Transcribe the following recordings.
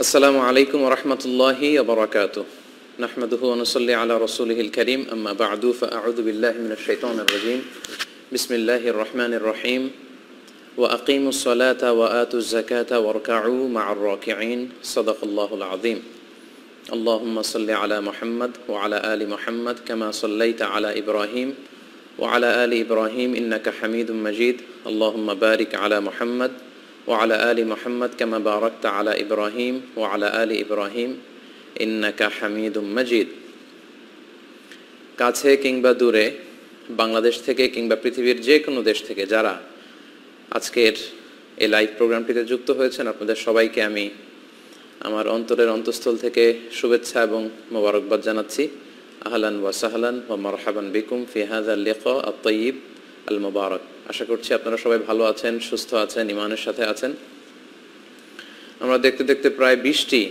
আসসালামু আলাইকুম ওয়া রাহমাতুল্লাহি ওয়া বারাকাতুহু নাহমাদুহু ওয়া নুসাল্লি আলা রাসূলিহিল কারীম আম্মা বা'দু ফাআউযু বিল্লাহি মিনাশ শাইতানির রাজীম বিসমিল্লাহির রহমানির রহিম ওয়া আকিমুস সালাতা ওয়া আতুজ যাকাতা ওয়ারকাউ মা'আর রাকিঈন সাদাকাল্লাহুল আযীম আল্লাহুম্মা সাল্লি আলা মুহাম্মাদ ওয়া আলা আলি মুহাম্মাদ কামা সাল্লাইতা আলা ইব্রাহিম ওয়া আলা আলি ইব্রাহিম ইন্নাকা হামিদুম মাজিদ আল্লাহুম্মা বারিক আলা মুহাম্মাদ وعلى آل محمد كما باركت على إبراهيم وعلى آل إبراهيم إنك حميد مجيد কাছে কিংবা দূরে বাংলাদেশ থেকে কিংবা পৃথিবীর যে কোনো দেশ থেকে যারা আজকের এই লাইভ প্রোগ্রামটিতে যুক্ত হয়েছেন আপনাদের সবাইকে আমি আমার অন্তরের অন্তঃস্থল থেকে শুভেচ্ছা এবং মোবারকবাদ জানাচ্ছি আহলান ওয়া সাহলান ওয়া মারহাবান বিকুম ফি হাযাল লিকা আত-তাইয়িব আল মুবারক। আশা করছি আপনারা সবাই ভালো আছেন, সুস্থ আছেন, ঈমানের সাথে আছেন। আমরা দেখতে দেখতে প্রায় 20টি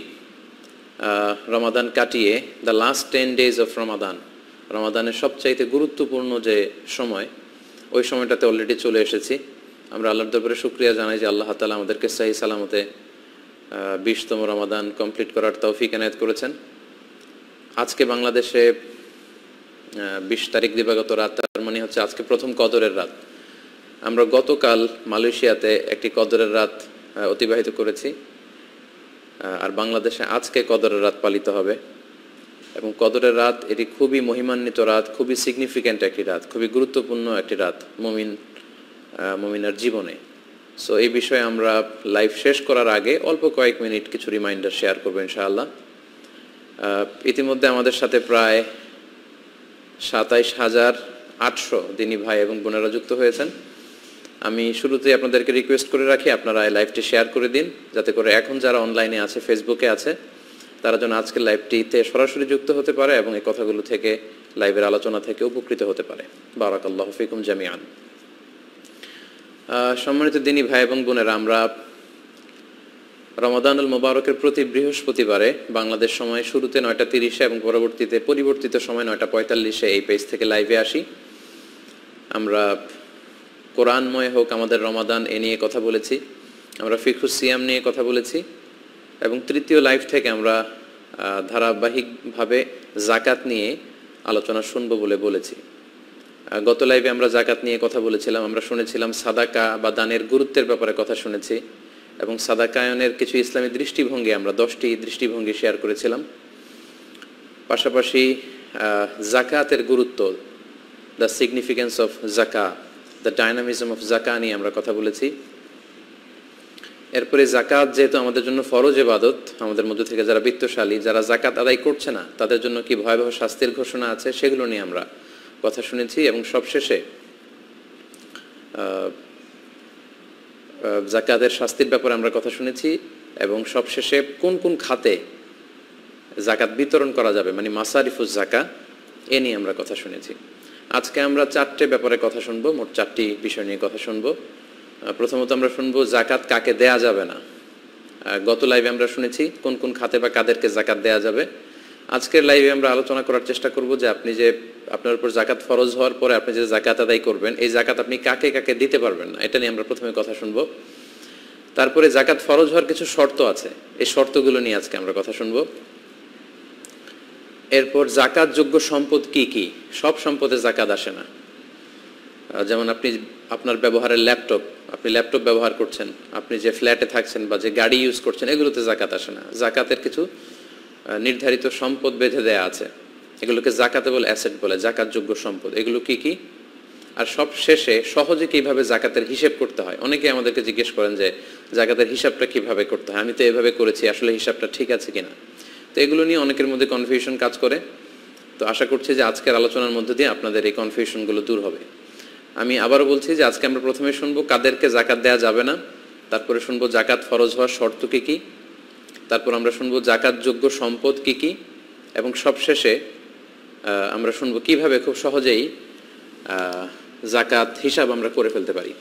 রমাদান কাটিয়ে দ্য লাস্ট 10 days অফ রমাদানের সবচাইতে গুরুত্বপূর্ণ যে সময়, ওই সময়টাতে অলরেডি চলে এসেছি। আমরা আল্লাহর দরবারে শুকরিয়া জানাই যে আল্লাহ তাআলা আমাদেরকে সহি সালামতে 20তম রমাদান কমপ্লিট করার তৌফিক এনায়েত করেছেন। আজকে বাংলাদেশে 20 তারিখ দিবাগত রাত, তার মানে হচ্ছে আজকে প্রথম কদরের রাত। আমরা গতকাল মালয়েশিয়াতে একটি কদরের রাত অতিবাহিত করেছি, আর বাংলাদেশে আজকে কদরের রাত পালিত হবে। এবং কদরের রাত এটি খুবই মহিমান্বিত রাত, খুবই সিগনিফিক্যান্ট একটি রাত, খুবই গুরুত্বপূর্ণ একটি রাত মুমিনের জীবনে। সো এই বিষয়ে আমরা লাইভ শেষ করার আগে অল্প কয়েক মিনিট কিছু রিমাইন্ডার শেয়ার করবো ইনশাআল্লাহ। ইতিমধ্যে আমাদের সাথে প্রায় 27,800 দিনী ভাই এবং বোনেরা যুক্ত হয়েছেন। আমি শুরুতেই আপনাদেরকে রিকোয়েস্ট করে রাখি, আপনারা এই লাইভটি শেয়ার করে দিন, যাতে করে এখন যারা অনলাইনে আছে, ফেসবুকে আছে, তারা যেন আজকের লাইভটিতে সরাসরি যুক্ত হতে পারে এবং এই কথাগুলো থেকে, লাইভের আলোচনা থেকে উপকৃত হতে পারে। বারাকাল্লাহু ফিকুম জামিআন। সম্মানিত দিনী ভাই এবং বোনেরা, আমরা রমাদানুল মুবারকের প্রতি বৃহস্পতিবারে বাংলাদেশ সময় শুরুতে 9:30 এবং পরবর্তীতে পরিবর্তিত সময় 9:45 এই পেজ থেকে লাইভে আসি। আমরা কোরআনময় হোক আমাদের রমাদান এ নিয়ে কথা বলেছি, আমরা ফিকহুস সিয়াম নিয়ে কথা বলেছি, এবং তৃতীয় লাইভ থেকে আমরা ধারাবাহিকভাবে জাকাত নিয়ে আলোচনা শুনবো বলে বলেছি। গত লাইভে আমরা জাকাত নিয়ে কথা বলেছিলাম, আমরা শুনেছিলাম সাদাকা বা দানের গুরুত্বের ব্যাপারে কথা শুনেছি, এবং সাদাকায়নের কিছু ইসলামী দৃষ্টিভঙ্গি, আমরা 10টি দৃষ্টিভঙ্গি শেয়ার করেছিলাম। পাশাপাশি জাকাতের গুরুত্ব, দ্য সিগনিফিক্যান্স অফ জাকা, দ্য ডাইনামিজম অফ জাকা নিয়ে আমরা কথা বলেছি। এরপরে জাকাত যেহেতু আমাদের জন্য ফরজ ইবাদত, আমাদের মধ্যে থেকে যারা বিত্তশালী, যারা জাকাত আদায় করছে না, তাদের জন্য কি ভয়াবহ শাস্তির ঘোষণা আছে, সেগুলো নিয়ে আমরা কথা শুনেছি। এবং সবশেষে জাকাতের শাস্তির ব্যাপারে আমরা কথা শুনেছি, এবং সবশেষে কোন কোন খাতে জাকাত বিতরণ করা যাবে, মানে মাসারিফুজ জাকা, এ নিয়ে আমরা কথা শুনেছি। আজকে আমরা 4টে ব্যাপারে কথা শুনবো, মোট 4টি বিষয় নিয়ে কথা শুনবো। প্রথমত আমরা শুনবো জাকাত কাকে দেয়া যাবে না। গত লাইভে আমরা শুনেছি কোন কোন খাতে বা কাদেরকে জাকাত দেয়া যাবে। আজকের লাইভে আমরা আলোচনা করার চেষ্টা করব যে আপনি যে আপনার উপর জাকাত ফরজ হওয়ার পরে আপনি যে জাকাত আদায় করবেন, এই জাকাত আপনি কাকে কাকে দিতে পারবেন না, এটা নিয়ে আমরা প্রথমে কথা শুনবো। তারপরে জাকাত ফরজ হওয়ার কিছু শর্ত আছে, এই শর্তগুলো নিয়ে আজকে আমরা কথা শুনবো। এরপর জাকাত যোগ্য সম্পদ কি কি, সব সম্পদে জাকাত আসে না। যেমন আপনি আপনার ব্যবহারের ল্যাপটপ, আপনি ল্যাপটপ ব্যবহার করছেন, আপনি যে ফ্ল্যাটে থাকছেন বা যে গাড়ি ইউজ করছেন, এগুলোতে জাকাত আসে না। জাকাতের কিছু নির্ধারিত সম্পদ বেঁধে দেয়া আছে, এগুলোকে জাকাতেবল অ্যাসেট বলে, জাকাতযোগ্য সম্পদ। এগুলো কি কি, আর সব শেষে সহজে কিভাবে জাকাতের হিসাব করতে হয়। অনেকে আমাদেরকে জিজ্ঞেস করেন যে জাকাতের হিসাবটা কিভাবে করতে হয়, আমি তো এভাবে করেছি, আসলে হিসাবটা ঠিক আছে কিনা। তো এগুলো নিয়ে অনেকের মধ্যে কনফিউশন কাজ করে। তো আশা করছি যে আজকের আলোচনার মধ্যে দিয়ে আপনাদের এই কনফিউশনগুলো দূর হবে। আমি আবারও বলছি যে আজকে আমরা প্রথমে শুনবো কাদেরকে জাকাত দেওয়া যাবে না, তারপরে শুনবো জাকাত ফরজ হওয়ার শর্ত কী কী, তারপর আমরা শুনবো জাকাতযোগ্য সম্পদ কী কী, এবং সবশেষে আমরা শুনবো কিভাবে খুব সহজেই জাকাত হিসাব আমরা করে ফেলতে পারি।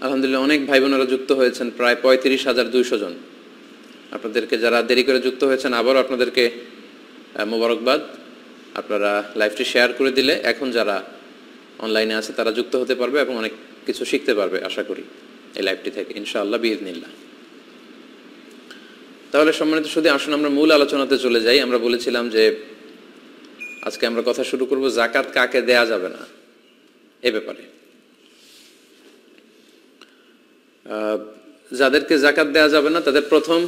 আলহামদুলিল্লাহ, অনেক ভাই বোনেরা যুক্ত হয়েছেন, প্রায় 35,200 জন। আপনাদেরকে যারা দেরি করে যুক্ত হয়েছেন, আবারও আপনাদেরকে মোবারকবাদ। আপনারা লাইভটি শেয়ার করে দিলে এখন যারা অনলাইনে আছে তারা যুক্ত হতে পারবে এবং অনেক কিছু শিখতে পারবে আশা করি এই লাইভটি থেকে ইনশাআল্লাহ বিইذنিল্লাহ। তাহলে সম্মানিত শুধু আসুন আমরা মূল আলোচনাতে চলে যাই। আমরা বলেছিলাম যে আজকে আমরা কথা শুরু করব যাকাত কাকে দেয়া যাবে না এ ব্যাপারে। যাদেরকে যাকাত দেয়া যাবে না তাদের প্রথম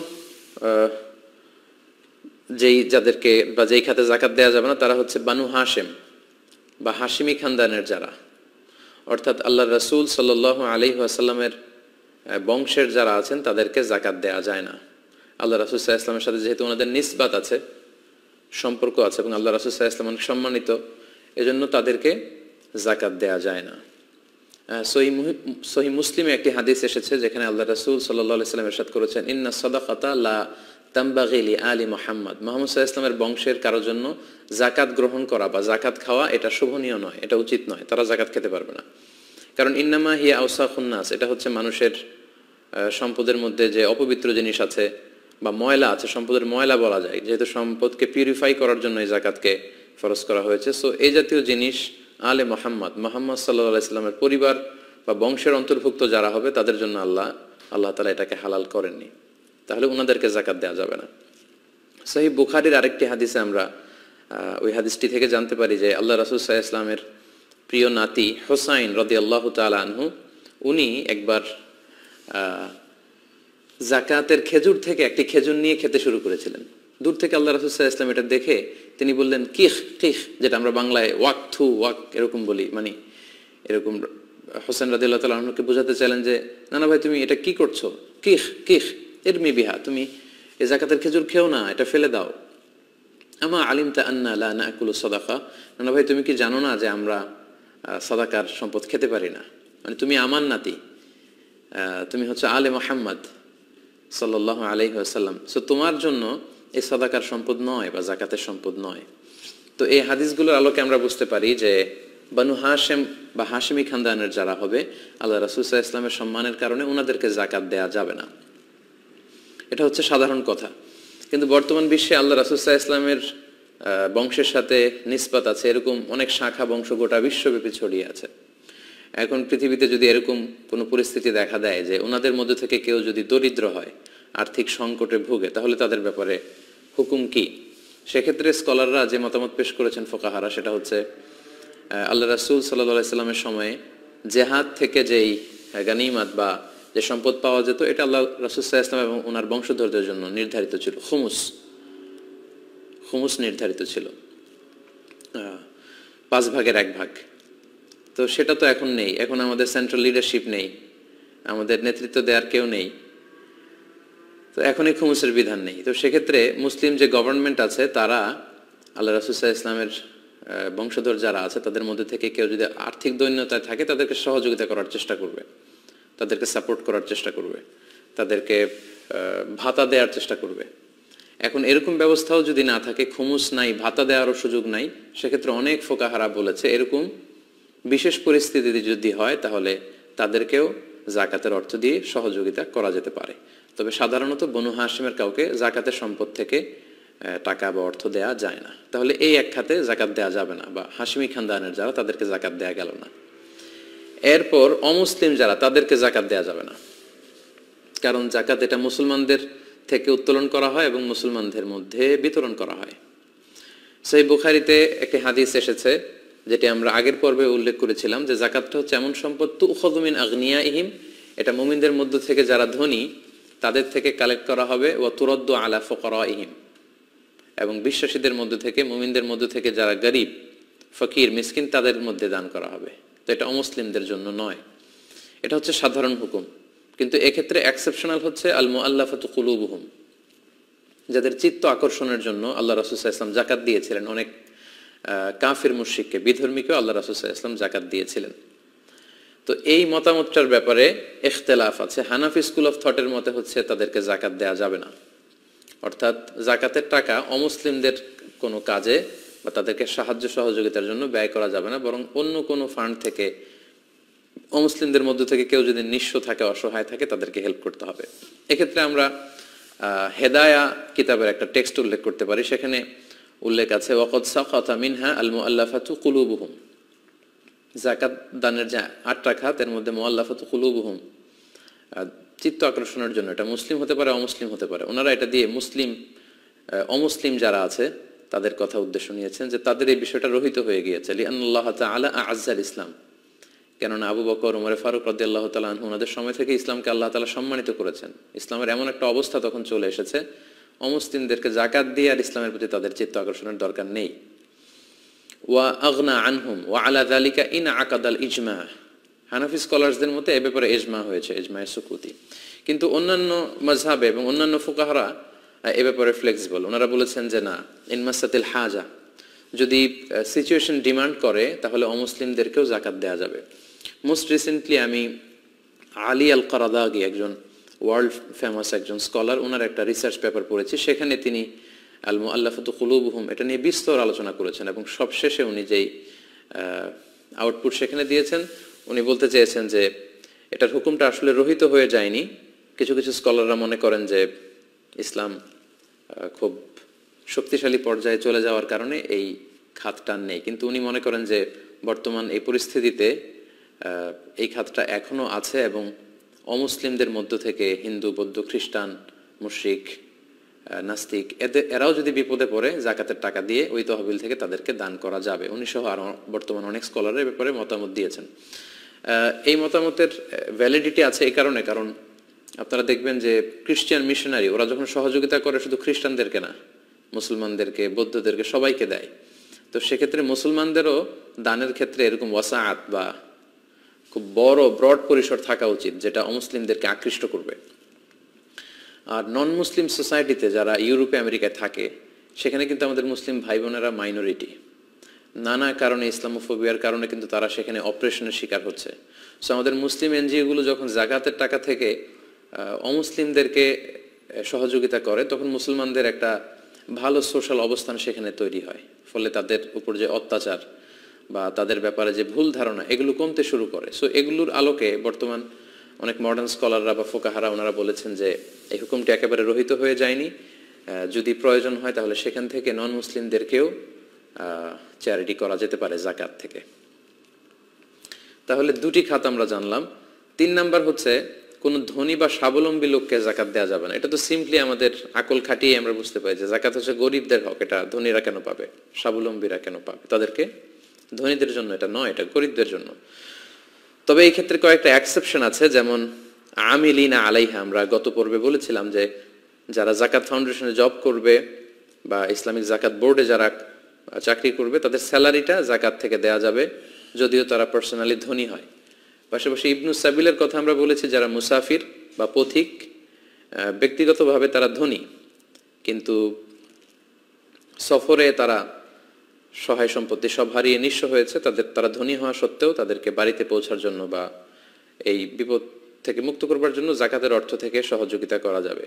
যাদেরকে বা যেই খাতে যাকাত দেয়া যাবে না তারা হচ্ছে বানু হাশেম বা হাশিমি খানদানের যারা, অর্থাৎ আল্লাহ রাসূল সাল্লাল্লাহু আলাইহি ওয়াসাল্লামের বংশের যারা আছেন তাদেরকে যাকাত দেয়া যায় না। আল্লাহ রাসূল সাল্লাল্লাহু আলাইহি ওয়াসাল্লামের সাথে যেহেতু ওনাদের নিসবাত আছে, সম্পর্ক আছে, এবং আল্লাহ রাসূল সাল্লাল্লাহু আলাইহি ওয়াসাল্লাম অনেক সম্মানিত, এজন্য তাদেরকে যাকাত দেয়া যায় না। সহিহ মুসলিমে একটি হাদিস এসেছে যেখানে আল্লাহ রাসূল সাল্লাল্লাহু আলাইহি ওয়াসাল্লাম ইরশাদ করেছেন, ইন্না সাদাকাতা লা তামবাগি লি আলি মুহাম্মদ, মুহাম্মদ সাল্লাল্লাহু আলাইহি ওয়াসাল্লামের বংশের কারোর জন্য যাকাত গ্রহণ করা বা যাকাত খাওয়া এটা শোভনীয় নয়, এটা উচিত নয়, তারা যাকাত খেতে পারবে না। কারণ ইন্নামা হিয়া আওসাখুন নাস, এটা হচ্ছে মানুষের সম্পদের মধ্যে যে অপবিত্র জিনিস আছে বা ময়লা আছে, সম্পদের ময়লা বলা যায়, যেহেতু সম্পদকে পিউরিফাই করার জন্য এই যাকাতকে ফরজ করা হয়েছে। সো এই জাতীয় জিনিস আলে মুহাম্মদ সাল্লাল্লাহু আলাইহি ওয়াসাল্লামের পরিবার বা বংশের অন্তর্ভুক্ত যারা হবে তাদের জন্য আল্লাহ তাআলা এটাকে হালাল করেননি, তাহলে ওনাদেরকে যাকাত দেওয়া যাবে না। সহিহ বুখারীর আরেকটি হাদিসে আমরা ওই হাদিসটি থেকে জানতে পারি যে আল্লাহ রাসূল সাল্লাল্লাহু আলাইহি ওয়াসাল্লামের প্রিয় নাতি হুসাইন রাদিয়াল্লাহু তাআলা আনহু, উনি একবার যাকাতের খেজুর থেকে একটি খেজুর নিয়ে খেতে শুরু করেছিলেন। দূর থেকে আল্লাহ রাসূল সাল্লাল্লাহু আলাইহি ওয়াসাল্লাম এটা দেখে তিনি বললেন কিখ কিখ, যেটা আমরা বাংলায় ওয়াক থু ওয়াক এরকম বলি, মানে এরকম হোসেন রাদিয়াল্লাহু তাআলা আনহুকে বোঝাতে চাইলেন যে না না ভাই তুমি এটা কি করছো, কিখ কিখ ইরমি বিহা, তুমি এই যাকাতের খেজুর খেও না, এটা ফেলে দাও। আমা আলিমতা আন্না লা নাকুলু সাদাকা, না ভাই তুমি কি জানো না যে আমরা সাদাকার সম্পদ খেতে পারি না, মানে তুমি আমার নাতি, তুমি হচ্ছে আলে মুহাম্মদ সাল্লাল্লাহু আলাইহি ওয়াসাল্লাম, সো তোমার জন্য এই সাদাকার সম্পদ নয় বা যাকাতের সম্পদ নয়। তো এই হাদিসগুলোর আলোকে আমরা বুঝতে পারি যে বানু হাশেম বা হাশিমি খানদানের যারা হবে আল্লাহ রাসূল সাল্লাল্লাহু আলাইহি ওয়াসাল্লামের সম্মানের কারণে ওনাদেরকে যাকাত দেয়া যাবে না, এটা হচ্ছে সাধারণ কথা। কিন্তু বর্তমান বিশ্বে আল্লাহ রাসূল সাল্লাল্লাহু আলাইহি ওয়াসাল্লামের বংশের সাথে নিসবত আছে এরকম অনেক শাখা বংশ গোটা বিশ্বব্যাপী ছড়িয়ে আছে। এখন পৃথিবীতে যদি এরকম কোনো পরিস্থিতি দেখা দেয় যে ওনাদের মধ্যে থেকে কেউ যদি দরিদ্র হয়, আর্থিক সংকটে ভুগে, তাহলে তাদের ব্যাপারে হুকুম কি? সেক্ষেত্রে স্কলাররা যে মতামত পেশ করেছেন ফুকাহারা, সেটা হচ্ছে আল্লাহ রাসূল সাল্লাল্লাহু আলাইহি ওয়াসাল্লামের সময়ে জেহাদ থেকে যেই গানিমাত বা যে সম্পদ পাওয়া যেত এটা আল্লাহ রাসূল সাল্লাল্লাহু আলাইহি ওয়াসাল্লাম এবং ওনার বংশধরদের জন্য নির্ধারিত ছিল, খুমুস নির্ধারিত ছিল, 5 ভাগের 1 ভাগ। তো সেটা তো এখন নেই, এখন আমাদের সেন্ট্রাল লিডারশিপ নেই, আমাদের নেতৃত্ব দেওয়ার কেউ নেই, তো এখন এই খুমুসের বিধান নেই। তো সেক্ষেত্রে মুসলিম যে গভর্নমেন্ট আছে তারা আল্লাহ রাসূল সাল্লাল্লাহু আলাইহি ওয়াসাল্লামের বংশধর যারা আছে তাদের মধ্যে থেকে কেউ যদি আর্থিক দৈন্যতায় থাকে তাদেরকে সহযোগিতা করার চেষ্টা করবে, তাদেরকে সাপোর্ট করার চেষ্টা করবে, তাদেরকে ভাতা দেওয়ার চেষ্টা করবে। এখন এরকম ব্যবস্থাও যদি না থাকে, খুমুস নাই, ভাতা দেওয়ারও সুযোগ নাই, সেক্ষেত্রে অনেক ফুকাহারা বলেছে এরকম বিশেষ পরিস্থিতি যদি হয় তাহলে তাদেরকেও যাকাতের অর্থ দিয়ে সহযোগিতা করা যেতে পারে। তবে সাধারণত বনু হাশিমের কাউকে যাকাতের সম্পদ থেকে টাকা বা অর্থ দেয়া যায় না, তাহলে এই এক খাতে যাকাত দেয়া যাবে না, বা হাশিমি খানদানের যারা তাদেরকে যাকাত দেয়া গেল না। এরপর অমুসলিম যারা তাদেরকে যাকাত দেয়া যাবে না, কারণ যাকাত এটা মুসলমানদের থেকে উত্তোলন করা হয় এবং মুসলমানদের মধ্যে বিতরণ করা হয়। সহিহ বুখারীতে একটি হাদিস এসেছে যেটি আমরা আগের পর্বে উল্লেখ করেছিলাম যে যাকাতটা হচ্ছে এমন সম্পদ তুখযু মিন আগনিয়াইহিম, এটা মুমিনদের মধ্য থেকে যারা ধনী তাদের থেকে কালেক্ট করা হবে, ওয়া তুরাদ্দু আলা ফুকারাইহিম, এবং বিশ্বাসীদের মধ্য থেকে মুমিনদের মধ্য থেকে যারা গরিব ফকির মিসকিন তাদের মধ্যে দান করা হবে। তো এটা অমুসলিমদের জন্য নয়, এটা হচ্ছে সাধারণ হুকুম। কিন্তু এক্ষেত্রে এক্সেপশনাল হচ্ছে আল মুআল্লাফাতু কুলুবুহুম, যাদের চিত্ত আকর্ষণের জন্য আল্লাহ রাসূল সাল্লাল্লাহু আলাইহি ওয়াসাল্লাম যাকাত দিয়েছিলেন। অনেক কাফির মুশরিককে, বিধর্মীকেও আল্লাহ রাসূল সাল্লাল্লাহু আলাইহি ওয়াসাল্লাম যাকাত দিয়েছিলেন। তো এই মতামতটার ব্যাপারে ইখতিলাফ আছে। হানাফি স্কুল অফ থটের মতে হচ্ছে তাদেরকে যাকাত দেয়া যাবে না, অর্থাৎ যাকাতের টাকা অমুসলিমদের কোনো কাজে বা তাদেরকে সাহায্য সহযোগিতার জন্য ব্যয় করা যাবে না, বরং অন্য কোনো ফান্ড থেকে অমুসলিমদের মধ্য থেকে কেউ যদি নিঃস্ব থাকে, অসহায় থাকে, তাদেরকে হেল্প করতে হবে। এক্ষেত্রে আমরা হেদায়া কিতাবের একটা টেক্সট উল্লেখ করতে পারি, সেখানে উল্লেখ আছে ওয়াকাদ সাকাতা মিনহা আল মুআল্লাফাতু কুলুবুহুম, যাকাত দানের যে 8টা খাত এর মধ্যে মুআল্লাফাতু কুলুবুহুম চিত্ত আকর্ষণের জন্য, এটা মুসলিম হতে পারে অমুসলিম হতে পারে, ওনারা এটা দিয়ে অমুসলিম যারা আছে তাদের কথা উদ্দেশ্য নিয়েছেন যে তাদের এই বিষয়টা রহিত হয়ে গিয়েছে। লিআন্নাল্লাহ তাআলা আ'আজ্জাল ইসলাম, কেননা আবু বকর, ওমর ফারুক রাদিয়াল্লাহু তাআলা আনহু ওনাদের সময় থেকে ইসলামকে আল্লাহ তাআলা সম্মানিত করেছেন। ইসলামের এমন একটা অবস্থা তখন চলে এসেছে, অমুসলিমদেরকে যাকাত দিয়ে আর ইসলামের প্রতি তাদের চিত্ত আকর্ষণের দরকার নেই। ওয়া আগনা আনহুম ওয়া আলা যালিকা ইন আকাদাল ইজমা, হানাফি স্কলারসদের মতে এ ব্যাপারে ইজমা হয়েছে, ইজমায়ে সুকুতি। কিন্তু অন্যান্য মাযহাবে এবং অন্যান্য ফুকাহারা এ ব্যাপারে ফ্লেক্সিবল। ওনারা বলেছেন যে না, ইন মাসাতিল হাজা, যদি সিচুয়েশন ডিমান্ড করে তাহলে অমুসলিমদেরকেও যাকাত দেওয়া যাবে। মোস্ট রিসেন্টলি আমি আলী আল কারাদাগি, একজন ওয়ার্ল্ড ফেমাস একজন স্কলার, ওনার একটা রিসার্চ পেপার পড়েছি, সেখানে তিনি আল মুআল্লাফাতু কুলুবুহুম এটা নিয়ে বিস্তর আলোচনা করেছেন এবং সবশেষে উনি যেই আউটপুট সেখানে দিয়েছেন, উনি বলতে চেয়েছেন যে এটার হুকুমটা আসলে রহিত হয়ে যায়নি। কিছু কিছু স্কলাররা মনে করেন যে ইসলাম খুব শক্তিশালী পর্যায়ে চলে যাওয়ার কারণে এই খাতটা নেই, কিন্তু উনি মনে করেন যে বর্তমান এই পরিস্থিতিতে এই খাতটা এখনো আছে এবং অমুসলিমদের মধ্য থেকে হিন্দু, বৌদ্ধ, খ্রিস্টান, মুশরিক, নাস্তিক এরাও যদি বিপদে পড়ে জাকাতের টাকা দিয়ে ওই তহবিল থেকে তাদেরকে দান করা যাবে। উনি সহ আর বর্তমান অনেক স্কলারের ব্যাপারে মতামত দিয়েছেন। এই মতামতের ভ্যালিডিটি আছে এই কারণে, কারণ আপনারা দেখবেন যে খ্রিস্টান মিশনারি ওরা যখন সহযোগিতা করে শুধু খ্রিস্টানদেরকে না, মুসলমানদেরকে, বৌদ্ধদেরকে, সবাইকে দেয়। তো সেক্ষেত্রে মুসলমানদেরও দানের ক্ষেত্রে এরকম ওয়াসাআত বা খুব বড় ব্রড পরিসর থাকা উচিত, যেটা অমুসলিমদেরকে আকৃষ্ট করবে। আর নন মুসলিম সোসাইটিতে যারা ইউরোপে আমেরিকায় থাকে, সেখানে কিন্তু আমাদের মুসলিম ভাই বোনেরা মাইনরিটি। নানা কারণে, ইসলামোফোবিয়ার কারণে কিন্তু তারা সেখানে অপারেশনের শিকার হচ্ছে। সো আমাদের মুসলিম এনজিওগুলো যখন জাকাতের টাকা থেকে অমুসলিমদেরকে সহযোগিতা করে, তখন মুসলমানদের একটা ভালো সোশ্যাল অবস্থান সেখানে তৈরি হয়। ফলে তাদের উপর যে অত্যাচার বা তাদের ব্যাপারে যে ভুল ধারণা, এগুলো কমতে শুরু করে। সো এগুলোর আলোকে বর্তমান অনেক মডার্ন স্কলাররা বা ফোকাহারা ওনারা বলেছেন যে এই হুকুমটি একেবারে রহিত হয়ে যায়নি, যদি প্রয়োজন হয় তাহলে সেখান থেকে নন মুসলিমদেরকেও চ্যারিটি করা যেতে পারে জাকাত থেকে। তাহলে দুটি খাত আমরা জানলাম। 3 নাম্বার হচ্ছে কোনো ধনী বা স্বাবলম্বী লোককে জাকাত দেওয়া যাবে না। এটা তো সিম্পলি আমাদের আকল খাটিয়ে আমরা বুঝতে পারি যে জাকাত হচ্ছে গরিবদের হক, এটা ধনীরা কেন পাবে, স্বাবলম্বীরা কেন পাবে, তাদেরকে, ধনীদের জন্য এটা নয়, এটা গরিবদের জন্য। তবে এই ক্ষেত্রে কয়েকটা এক্সেপশন আছে, যেমন আমিলিনা আলাইহা, আমরা গত পর্বে বলেছিলাম যে যারা জাকাত ফাউন্ডেশনে জব করবে বা ইসলামিক জাকাত বোর্ডে যারা চাকরি করবে তাদের স্যালারিটা জাকাত থেকে দেয়া যাবে, যদিও তারা পার্সোনালি ধনী হয়। পাশাপাশি ইবনু সাবিলের কথা আমরা বলেছি, যারা মুসাফির বা পথিক, ব্যক্তিগতভাবে তারা ধনী, কিন্তু সফরে তারা সহায় সম্পত্তি সব হারিয়ে নিঃস্ব হয়েছে, তারা ধনী হওয়া সত্ত্বেও তাদেরকে বাড়িতে পৌঁছার জন্য বা এই বিপদ থেকে মুক্ত করবার জন্য জাকাতের অর্থ থেকে সহযোগিতা করা যাবে।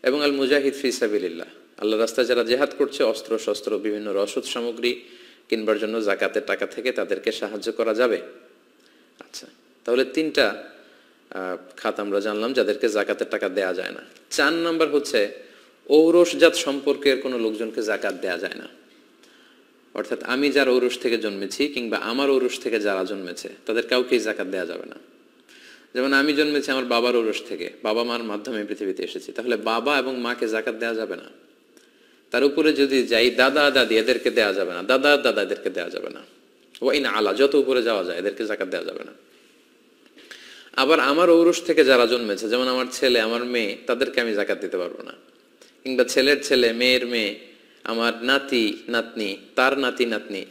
এবং আল মুজাহিদ ফি সাবিলিল্লাহ, আল্লাহ রাস্তায় যারা জেহাদ করছে, অস্ত্র শস্ত্র বিভিন্ন রসদ সামগ্রী কিনবার জন্য জাকাতের টাকা থেকে তাদেরকে সাহায্য করা যাবে। আচ্ছা, তাহলে 3টা খাত আমরা জানলাম যাদেরকে জাকাতের টাকা দেয়া যায় না। 4 নাম্বার হচ্ছে ঔরসজাত সম্পর্কের কোনো লোকজনকে জাকাত দেয়া যায় না। অর্থাৎ আমি যার ঔরস থেকে জন্মেছি কিংবা আমার ঔরস থেকে যারা জন্মেছে তাদের কাউকেই জাকাত দেয়া যাবে না। যেমন আমি জন্মেছি আমার বাবার ঔরস থেকে, বাবা মার মাধ্যমে পৃথিবীতে এসেছি, তাহলে বাবা এবং মাকে জাকাত দেয়া যাবে না। তার উপরে যদি যাই দাদা দাদি, এদেরকে দেয়া যাবে না, দাদা দাদা এদেরকে দেয়া যাবে না। ওয়াইন আলা, যত উপরে যাওয়া যায় এদেরকে জাকাত দেওয়া যাবে না। আবার আমার ঔরস থেকে যারা জন্মেছে, যেমন আমার ছেলে, আমার মেয়ে, তাদেরকে আমি জাকাত দিতে পারবো না। কিংবা ছেলের ছেলে, মেয়ের মেয়ে, আমার নাতি নাতনি, তার নাতি নাতনি,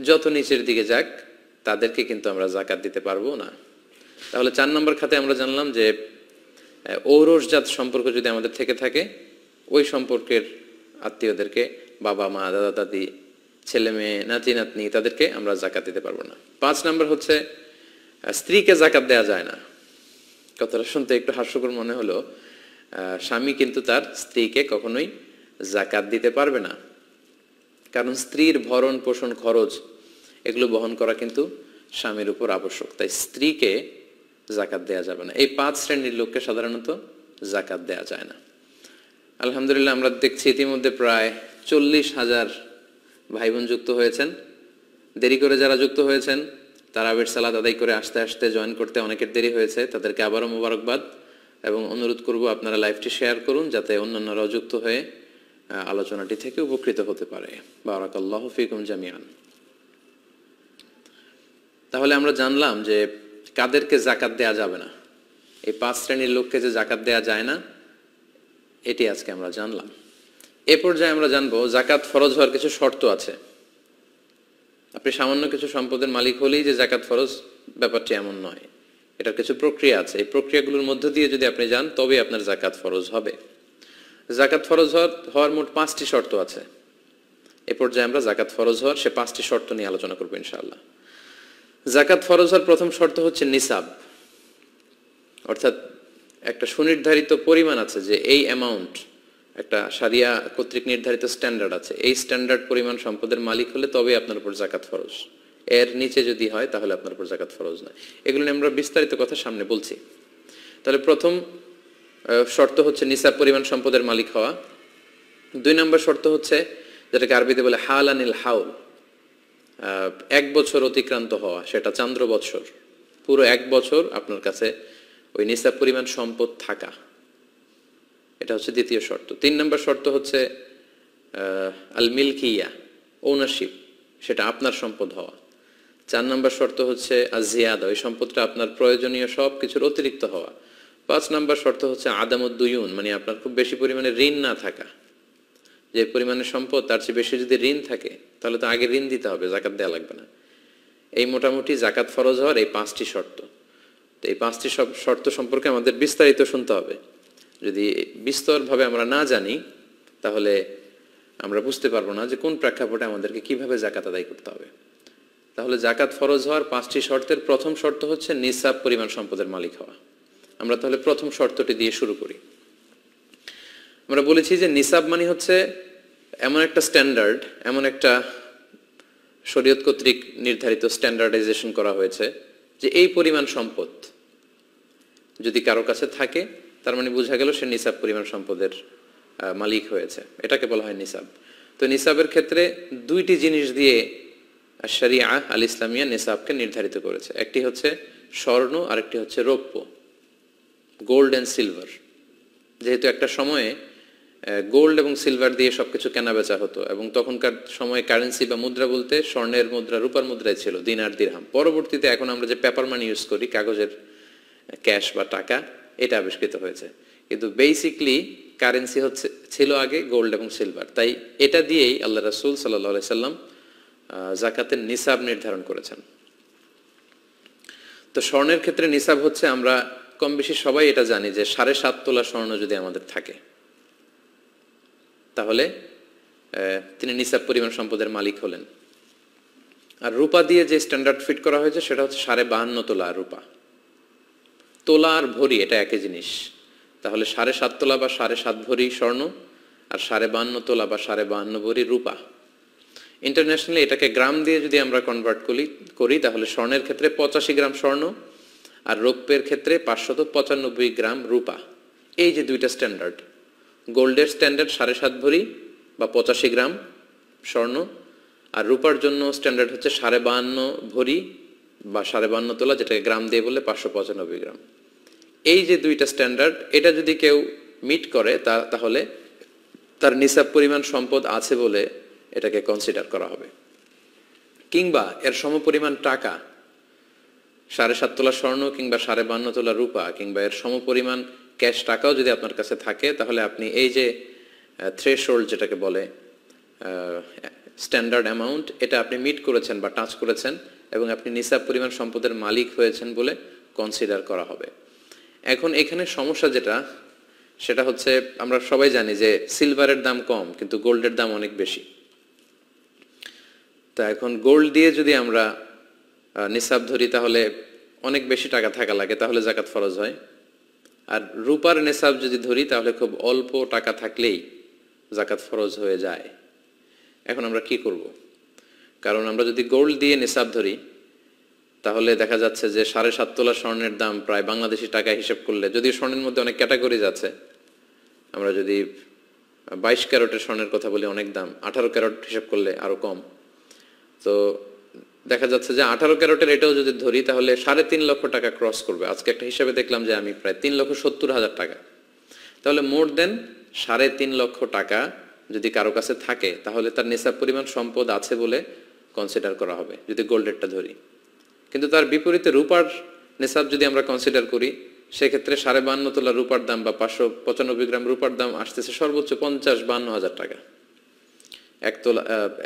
যত নিচের দিকে যাক তাদেরকে কিন্তু আমরা জাকাত দিতে পারবো না। তাহলে 4 নম্বর খাতে আমরা জানলাম যে ঔরসজাত সম্পর্ক যদি আমাদের থেকে থাকে, ওই সম্পর্কের আত্মীয়দেরকে, বাবা মা, দাদা দাদি, ছেলে মেয়ে, নাতি নাতনি, তাদেরকে আমরা জাকাত দিতে পারবো না। 5 নম্বর হচ্ছে স্ত্রীকে জাকাত দেয়া যায় না। কথাটা শুনতে একটু হাস্যকর মনে হলো, স্বামী কিন্তু তার স্ত্রীকে কখনোই জাকাত দিতে পারবে না, কারণ স্ত্রীর ভরণ পোষণ খরচ এগুলো বহন করা কিন্তু স্বামীর উপর আবশ্যক, তাই স্ত্রীকে জাকাত দেয়া যাবে না। এই 5 শ্রেণীর লোককে সাধারণত জাকাত দেয়া যায় না। আলহামদুলিল্লাহ আমরা দেখছি ইতিমধ্যে প্রায় 40,000 ভাই বোন যুক্ত হয়েছেন। দেরি করে যারা যুক্ত হয়েছেন, তারাবির সালাত আদায় করে আসতে আসতে জয়েন করতে অনেকের দেরি হয়েছে, তাদেরকে আবারও মোবারকবাদ। এবং অনুরোধ করব আপনারা লাইভটি শেয়ার করুন যাতে অন্যান্যরাও যুক্ত হয়ে আলোচনাটি থেকে উপকৃত হতে পারে। বারাকাল্লাহু ফিকুম জামিআন। তাহলে আমরা জানলাম যে কাদেরকে যাকাত দেয়া যাবে না, এই 5 শ্রেণীর লোককে যে যাকাত দেয়া যায় না, এটি আজকে আমরা জানলাম। এ পর্যায়ে আমরা জানবো যাকাত ফরজ হওয়ার কিছু শর্ত আছে। আপনি সামান্য কিছু সম্পদের মালিক হলেই যে যাকাত ফরজ, ব্যাপারটি এমন নয়। এটার কিছু প্রক্রিয়া আছে, এই প্রক্রিয়াগুলোর মধ্য দিয়ে যদি আপনি যান তবে আপনার যাকাত ফরজ হবে। যাকাত ফরজ হওয়ার মোট 5টি শর্ত আছে। এ পর্যায়ে আমরা যাকাত ফরজ হওয়ার সে 5টি শর্ত নিয়ে আলোচনা করবো ইনশাআল্লাহ। যাকাত ফরজ হওয়ার প্রথম শর্ত হচ্ছে নিসাব, অর্থাৎ একটা সুনির্ধারিত পরিমাণ আছে যে এই অ্যামাউন্ট, একটা শারিয়া কর্তৃক নির্ধারিত স্ট্যান্ডার্ড আছে, এই স্ট্যান্ডার্ড পরিমাণ সম্পদের মালিক হলে তবে আপনার উপর যাকাত ফরজ। এর নিচে যদি হয় তাহলে আপনার উপর যাকাত ফরজ নয়। এগুলো নিয়ে আমরা বিস্তারিত কথা সামনে বলছি। তাহলে প্রথম শর্ত হচ্ছে নিসাব পরিমাণ সম্পদের মালিক হওয়া। 2 নম্বর শর্ত হচ্ছে যেটাকে আরবিতে বলে হালানিল হাউল, 1 বছর অতিক্রান্ত হওয়া, সেটা চান্দ্র বৎসর, পুরো 1 বছর আপনার কাছে ওই নিসাব পরিমাণ সম্পদ থাকা, এটা হচ্ছে দ্বিতীয় শর্ত। 3 নম্বর শর্ত হচ্ছে আল মিলকিয়া, ওনারশিপ, সেটা আপনার সম্পদ হওয়া। 4 নম্বর শর্ত হচ্ছে আজিয়াদা, ওই সম্পদটা আপনার প্রয়োজনীয় সব কিছুর অতিরিক্ত হওয়া। 5 নম্বর শর্ত হচ্ছে আদামুদ্দুয়ুন, মানে আপনার খুব বেশি পরিমাণে ঋণ না থাকা। যে পরিমাণে সম্পদ তার চেয়ে বেশি যদি ঋণ থাকে তাহলে তো আগে ঋণ দিতে হবে, যাকাত দেওয়া লাগবে না। এই মোটামুটি যাকাত ফরজ হওয়ার এই 5টি শর্ত। তো এই 5টি শর্ত সম্পর্কে আমাদের বিস্তারিত শুনতে হবে। যদি বিস্তরভাবে আমরা না জানি তাহলে আমরা বুঝতে পারবো না যে কোন প্রেক্ষাপটে আমাদেরকে কিভাবে যাকাত আদায় করতে হবে। তাহলে যাকাত ফরজ হওয়ার 5টি শর্তের প্রথম শর্ত হচ্ছে নিসাব পরিমাণ সম্পদের মালিক হওয়া। আমরা তাহলে প্রথম শর্তটি দিয়ে শুরু করি। আমরা বলেছি যে নিসাব মানে হচ্ছে এমন একটা স্ট্যান্ডার্ড, এমন একটা শরীয়ত কর্তৃক নির্ধারিত স্ট্যান্ডার্ডাইজেশন করা হয়েছে যে এই পরিমাণ সম্পদ যদি কারো কাছে থাকে তার মানে বোঝা গেল সে নিসাব পরিমাণ সম্পদের মালিক হয়েছে, এটাকে বলা হয় নিসাব। তো নিসাবের ক্ষেত্রে 2টি জিনিস দিয়ে শরিয়া আল ইসলামিয়া নিসাবকে নির্ধারিত করেছে। একটি হচ্ছে স্বর্ণ আর একটি হচ্ছে রৌপ্য, গোল্ড অ্যান্ড সিলভার। যেহেতু একটা সময়ে গোল্ড এবং সিলভার দিয়ে সবকিছু কেনা বেচা হতো এবং তখনকার সময়ে কারেন্সি বা মুদ্রা বলতে স্বর্ণের মুদ্রা, রূপার মুদ্রাই ছিল, দিনার দিরহাম। পরবর্তীতে এখন আমরা যে পেপার মানি ইউজ করি, কাগজের ক্যাশ বা টাকা, এটা আবিষ্কৃত হয়েছে। কিন্তু বেসিকলি কারেন্সি ছিল আগে গোল্ড এবং সিলভার। তাই এটা দিয়েই আল্লাহ রাসূল সাল্লাল্লাহু আলাইহি সাল্লাম যাকাতের নিসাব নির্ধারণ করেছেন। তো স্বর্ণের ক্ষেত্রে নিসাব হচ্ছে, আমরা কম বেশি সবাই এটা জানি যে 7.5 তোলা স্বর্ণ যদি আমাদের থাকে তাহলে তিনি নিসাব পরিমাণ সম্পদের মালিক হলেন। আর রূপা দিয়ে যে স্ট্যান্ডার্ড ফিট করা হয়েছে সেটা হচ্ছে 52.5 তোলা রূপা। তোলা আর ভরি এটা একই জিনিস। তাহলে 7.5 তোলা বা 7.5 ভরি স্বর্ণ আর 52.5 তোলা বা 52.5 ভরি রূপা। ইন্টারন্যাশনালি এটাকে গ্রাম দিয়ে যদি আমরা কনভার্ট করি তাহলে স্বর্ণের ক্ষেত্রে 85 গ্রাম স্বর্ণ আর রৌপ্যের ক্ষেত্রে 595 গ্রাম রূপা। এই যে 2টা স্ট্যান্ডার্ড, গোল্ডের স্ট্যান্ডার্ড 7.5 ভরি বা 85 গ্রাম স্বর্ণ, আর রূপার জন্য স্ট্যান্ডার্ড হচ্ছে 52.5 ভরি বা 52.5 তোলা, যেটাকে গ্রাম দিয়ে বললে 595 গ্রাম। এই যে 2টা স্ট্যান্ডার্ড, এটা যদি কেউ মিট করে তাহলে তার নিসাব পরিমাণ সম্পদ আছে বলে এটাকে কনসিডার করা হবে। কিংবা এর সমপরিমাণ টাকা, 7.5 তোলা স্বর্ণ কিংবা 52.5 তোলা রূপা কিংবা এর সমপরিমাণ ক্যাশ টাকাও যদি আপনার কাছে থাকে তাহলে আপনি এই যে থ্রেশহোল্ড যেটাকে বলে স্ট্যান্ডার্ড অ্যামাউন্ট, এটা আপনি মিট করেছেন বা টাচ করেছেন এবং আপনি নিসাব পরিমাণ সম্পদের মালিক হয়েছেন বলে কনসিডার করা হবে। এখন এখানে সমস্যা যেটা, সেটা হচ্ছে আমরা সবাই জানি যে সিলভারের দাম কম কিন্তু গোল্ডের দাম অনেক বেশি। তা এখন গোল্ড দিয়ে যদি আমরা নিসাব ধরি তাহলে অনেক বেশি টাকা থাকা লাগে, তাহলে যাকাত ফরজ হয়। আর রূপার নিসাব যদি ধরি তাহলে খুব অল্প টাকা থাকলেই যাকাত ফরজ হয়ে যায়। এখন আমরা কি করব? কারণ আমরা যদি গোল্ড দিয়ে নিসাব ধরি তাহলে দেখা যাচ্ছে যে 7.5 তোলা স্বর্ণের দাম প্রায় বাংলাদেশি টাকা হিসেব করলে, যদিও স্বর্ণের মধ্যে অনেক ক্যাটাগরিজ আছে, আমরা যদি 22 ক্যারেটের স্বর্ণের কথা বলি অনেক দাম, 18 ক্যারেট হিসেব করলে আরো কম। তো দেখা যাচ্ছে যে 18 ক্যারেটের এটাও যদি ধরি তাহলে 3.5 লক্ষ টাকা ক্রস করবে। আজকে একটা হিসাবে দেখলাম যে আমি প্রায় 3,70,000 টাকা, তাহলে মোর দেন 3.5 লক্ষ টাকা যদি কারো কাছে থাকে তাহলে তার নিসাব পরিমাণ সম্পদ আছে বলে কনসিডার করা হবে যদি গোল্ডেরটা ধরি। কিন্তু তার বিপরীতে রূপার নিসাব যদি আমরা কনসিডার করি সেক্ষেত্রে 52.5 তোলা রূপার দাম বা 595 গ্রাম রূপার দাম আসতেছে সর্বোচ্চ 50-52 টাকা।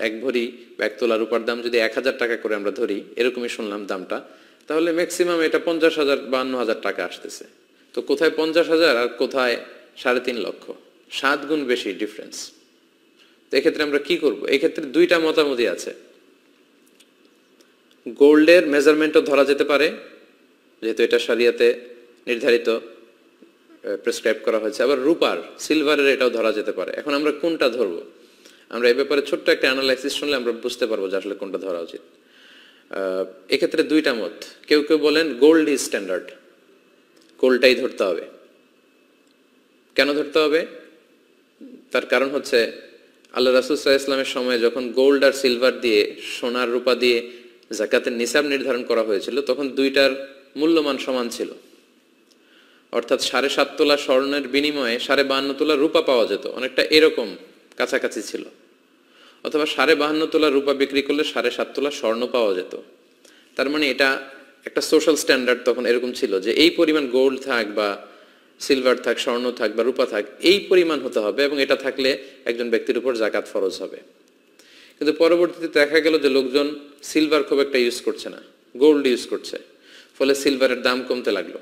এক ভরি বা 1 তোলা রূপার দাম যদি 1000 টাকা করে আমরা ধরি, এরকমই শুনলাম দামটা, তাহলে ম্যাক্সিমাম এটা 50,000-52,000 টাকা আসতেছে। তো কোথায় 50,000 আর কোথায় 3.5 লক্ষ, 7 গুণ বেশি ডিফারেন্স। তো এক্ষেত্রে আমরা কি করব? এক্ষেত্রে দুইটা মতামতই আছে। গোল্ডের মেজারমেন্টও ধরা যেতে পারে, যেহেতু এটা শরিয়াতে নির্ধারিত প্রেসক্রাইব করা হয়েছে, আবার রূপার সিলভারের এটাও ধরা যেতে পারে। এখন আমরা কোনটা ধরব? আমরা এই ব্যাপারে ছোট্ট একটা অ্যানালাইসিস শুনলে আমরা বুঝতে পারবো যে আসলে কোনটা ধরা উচিত। এক্ষেত্রে দুইটা মত। কেউ কেউ বলেন গোল্ড ইজ স্ট্যান্ডার্ড, গোল্ডটাই ধরতে হবে। কেন ধরতে হবে? তার কারণ হচ্ছে আল্লাহ রাসূল সাল্লাল্লাহু আলাইহি ওয়াসাল্লামের সময় যখন গোল্ড আর সিলভার দিয়ে, সোনার রূপা দিয়ে যাকাতের নিসাব নির্ধারণ করা হয়েছিল তখন দুইটার মূল্যমান সমান ছিল। অর্থাৎ 7.5 তোলা স্বর্ণের বিনিময়ে 52.5 তোলা রূপা পাওয়া যেত, অনেকটা এরকম কাছাকাছি ছিল। অথবা 52.5 তোলা রূপা বিক্রি করলে 7.5 তোলা স্বর্ণ পাওয়া যেত। তার মানে এটা একটা সোশ্যাল স্ট্যান্ডার্ড তখন এরকম ছিল যে এই পরিমাণ গোল্ড থাক বা সিলভার থাক, স্বর্ণ থাক বা রূপা থাক, এই পরিমাণ হতে হবে এবং এটা থাকলে একজন ব্যক্তির উপর যাকাত ফরজ হবে। কিন্তু পরবর্তীতে দেখা গেল যে লোকজন সিলভার খুব একটা ইউজ করছে না, গোল্ড ইউজ করছে, ফলে সিলভারের দাম কমতে লাগলো,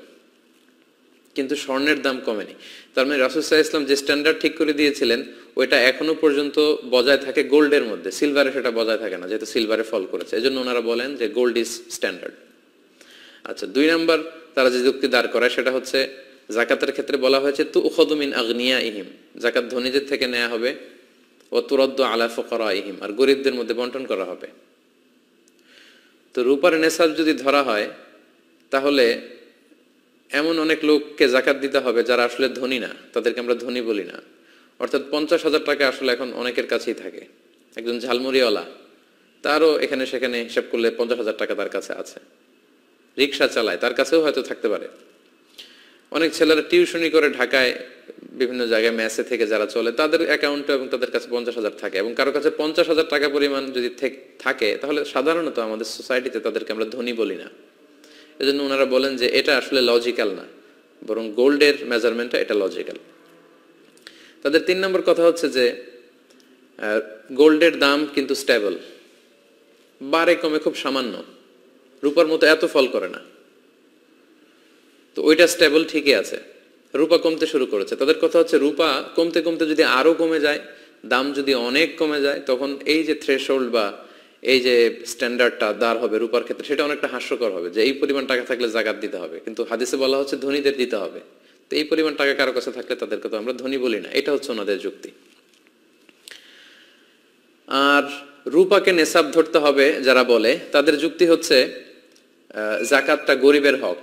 কিন্তু স্বর্ণের দাম কমেনি। তার মানে রাসূল সাল্লাল্লাহু আলাইহি ওয়াসাল্লাম যে স্ট্যান্ডার্ড ঠিক করে দিয়েছিলেন ওইটা এখনো পর্যন্ত বজায় থাকে গোল্ডের মধ্যে, সিলভারে সেটা বজায় থাকে না, যেহেতু সিলভারে ফল করেছে। এজন্য ওনারা বলেন যে গোল্ড ইজ স্ট্যান্ডার্ড। আচ্ছা, 2 নাম্বার তারা যে যুক্তি দাঁড় করায় সেটা হচ্ছে যাকাতের ক্ষেত্রে বলা হয়েছে তুখযু মিন আগনিয়াইহিম, যাকাত ধনীদের থেকে নেওয়া হবে, ওয়া তুরাদ্দু আলা ফুকারাইহিম, আর গরিবদের মধ্যে বন্টন করা হবে। তো রূপার নিসাব যদি ধরা হয় তাহলে এমন অনেক লোককে যাকাত দিতে হবে যারা আসলে ধনী না, তাদেরকে আমরা ধনী বলি না। অর্থাৎ 50,000 টাকা আসলে এখন অনেকের কাছেই থাকে। একজন ঝালমুড়িওয়ালা, তারও এখানে সেখানে হিসাব করলে 50,000 টাকা তার কাছে আছে। রিক্সা চালায়, তার কাছেও হয়তো থাকতে পারে। অনেক ছেলেরা টিউশনি করে ঢাকায় বিভিন্ন জায়গায় মেসে থেকে যারা চলে, তাদের অ্যাকাউন্টে এবং তাদের কাছে 50,000 থাকে, এবং কারো কাছে 50,000 টাকা পরিমাণ যদি থাকে তাহলে সাধারণত আমাদের সোসাইটিতে তাদেরকে আমরা ধনী বলি না। এজন্য ওনারা বলেন যে এটা আসলে লজিক্যাল না, বরং গোল্ডের মেজারমেন্টটা এটা লজিক্যাল। তাদের 3 নম্বর কথা হচ্ছে যে গোল্ডের দাম কিন্তু স্টেবল, বাড়ে কমে খুব সামান্য, রূপার মতো এত ফল করে না। তো ওইটা স্টেবল ঠিকই আছে, রূপা কমতে শুরু করেছে। তাদের কথা হচ্ছে রূপা কমতে কমতে যদি আরো কমে যায়, দাম যদি অনেক কমে যায়, তখন এই যে থ্রেশহোল্ড বা এই যে স্ট্যান্ডার্ডটা দাঁড় হবে রূপার ক্ষেত্রে, সেটা অনেকটা হাস্যকর হবে যে এই পরিমাণ টাকা থাকলে যাকাত দিতে হবে, কিন্তু হাদিসে বলা হচ্ছে ধনীদের দিতে হবে। তো এই পরিমাণ টাকা কারো কাছে থাকলে তাদেরকে তো আমরা ধনী বলি না, এটা হচ্ছে ওনাদের যুক্তি। আর রূপাকে নেসাব ধরতে হবে যারা বলে, তাদের যুক্তি হচ্ছে যাকাতটা গরিবের হক।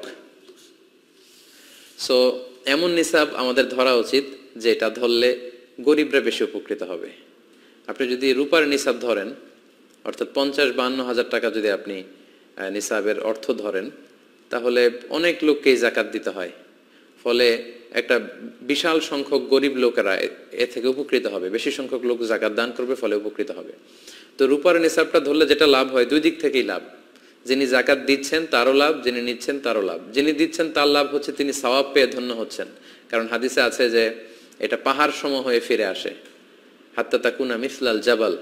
সো এমন নিসাব আমাদের ধরা উচিত যে এটা ধরলে গরিবরা বেশি উপকৃত হবে। আপনি যদি রূপার নিসাব ধরেন, অর্থাৎ 50-52 হাজার টাকা যদি আপনি নিসাবের অর্থ ধরেন, তাহলে অনেক লোককেই যাকাত দিতে হয়, ফলে একটা বিশাল সংখ্যক গরিব লোকেরা এ থেকে উপকৃত হবে, বেশি সংখ্যক লোক যাকাত দান করবে, ফলে উপকৃত হবে। তো রূপার নিসাবটা ধরলে যেটা লাভ হয়, দুই দিক থেকেই লাভ। যিনি যাকাত দিচ্ছেন তারও লাভ, যিনি নিচ্ছেন তারও লাভ। যিনি দিচ্ছেন তার লাভ হচ্ছে তিনি সওয়াব পেয়ে ধন্য হচ্ছেন, কারণ হাদিসে আছে যে এটা পাহাড় সম হয়ে ফিরে আসে, হাত্তা তাকুনা মিসলাল জাবাল।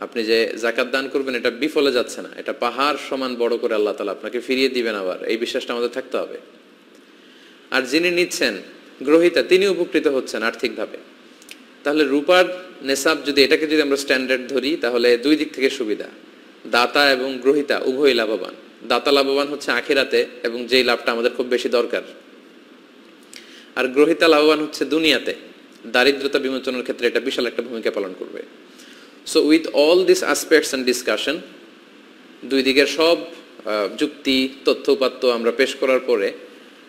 আপনি যে যাকাত দান করবেন এটা বিফলে যাচ্ছে না, এটা পাহাড় সমান বড় করে আল্লাহ তাআলা আপনাকে ফিরিয়ে দিবেন। আবার এই বিশ্বাসটা আমাদের থাকতে হবে। আর যিনি নিচ্ছেন, গ্রহীতা, তিনি উপকৃত হচ্ছেন আর্থিকভাবে। তাহলে রূপার নেসাব যদি এটাকে যদি আমরা স্ট্যান্ডার্ড ধরি, তাহলে দুই দিক থেকে সুবিধা, দাতা এবং গ্রহীতা উভয়ই লাভবান। দাতা লাভবান হচ্ছে আখিরাতে, এবং যেই লাভটা আমাদের খুব বেশি দরকার। আর গ্রহীতা লাভবান হচ্ছে দুনিয়াতে, দারিদ্রতা বিমোচনের ক্ষেত্রে এটা বিশাল একটা ভূমিকা পালন করবে। So with all this aspects and discussion, দুই দিকের সব যুক্তি তথ্য উপাত্ত আমরা পেশ করার পরে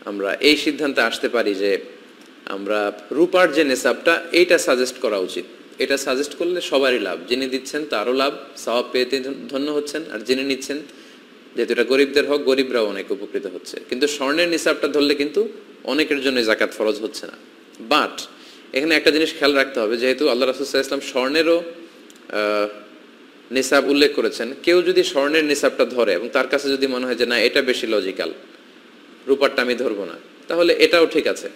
আমরা এই সিদ্ধান্তে আসতে পারি যে আমরা রূপার যে নেসাবটা এইটা সাজেস্ট করা উচিত। এটা সাজেস্ট করলে সবারই লাভ, যিনি দিচ্ছেন তারও লাভ, সওয়াব পেয়ে ধন্য হচ্ছেন, আর যিনি নিচ্ছেন যেহেতু এটা গরিবদের হক, গরিবরাও অনেক উপকৃত হচ্ছে। কিন্তু স্বর্ণের নিসাবটা ধরলে কিন্তু অনেকের জন্য জাকাত ফরজ হচ্ছে না। বাট এখানে একটা জিনিস খেয়াল রাখতে হবে, যেহেতু আল্লাহ রাসূল সাল্লাল্লাহু আলাইহি ওয়াসাল্লাম স্বর্ণেরও নিসাব উল্লেখ করেছেন, কেউ যদি স্বর্ণের নিসাবটা ধরে এবং তার কাছে যদি মনে হয় যে না এটা বেশি লজিক্যাল, রূপারটা আমি ধরবো না, তাহলে এটাও ঠিক আছে।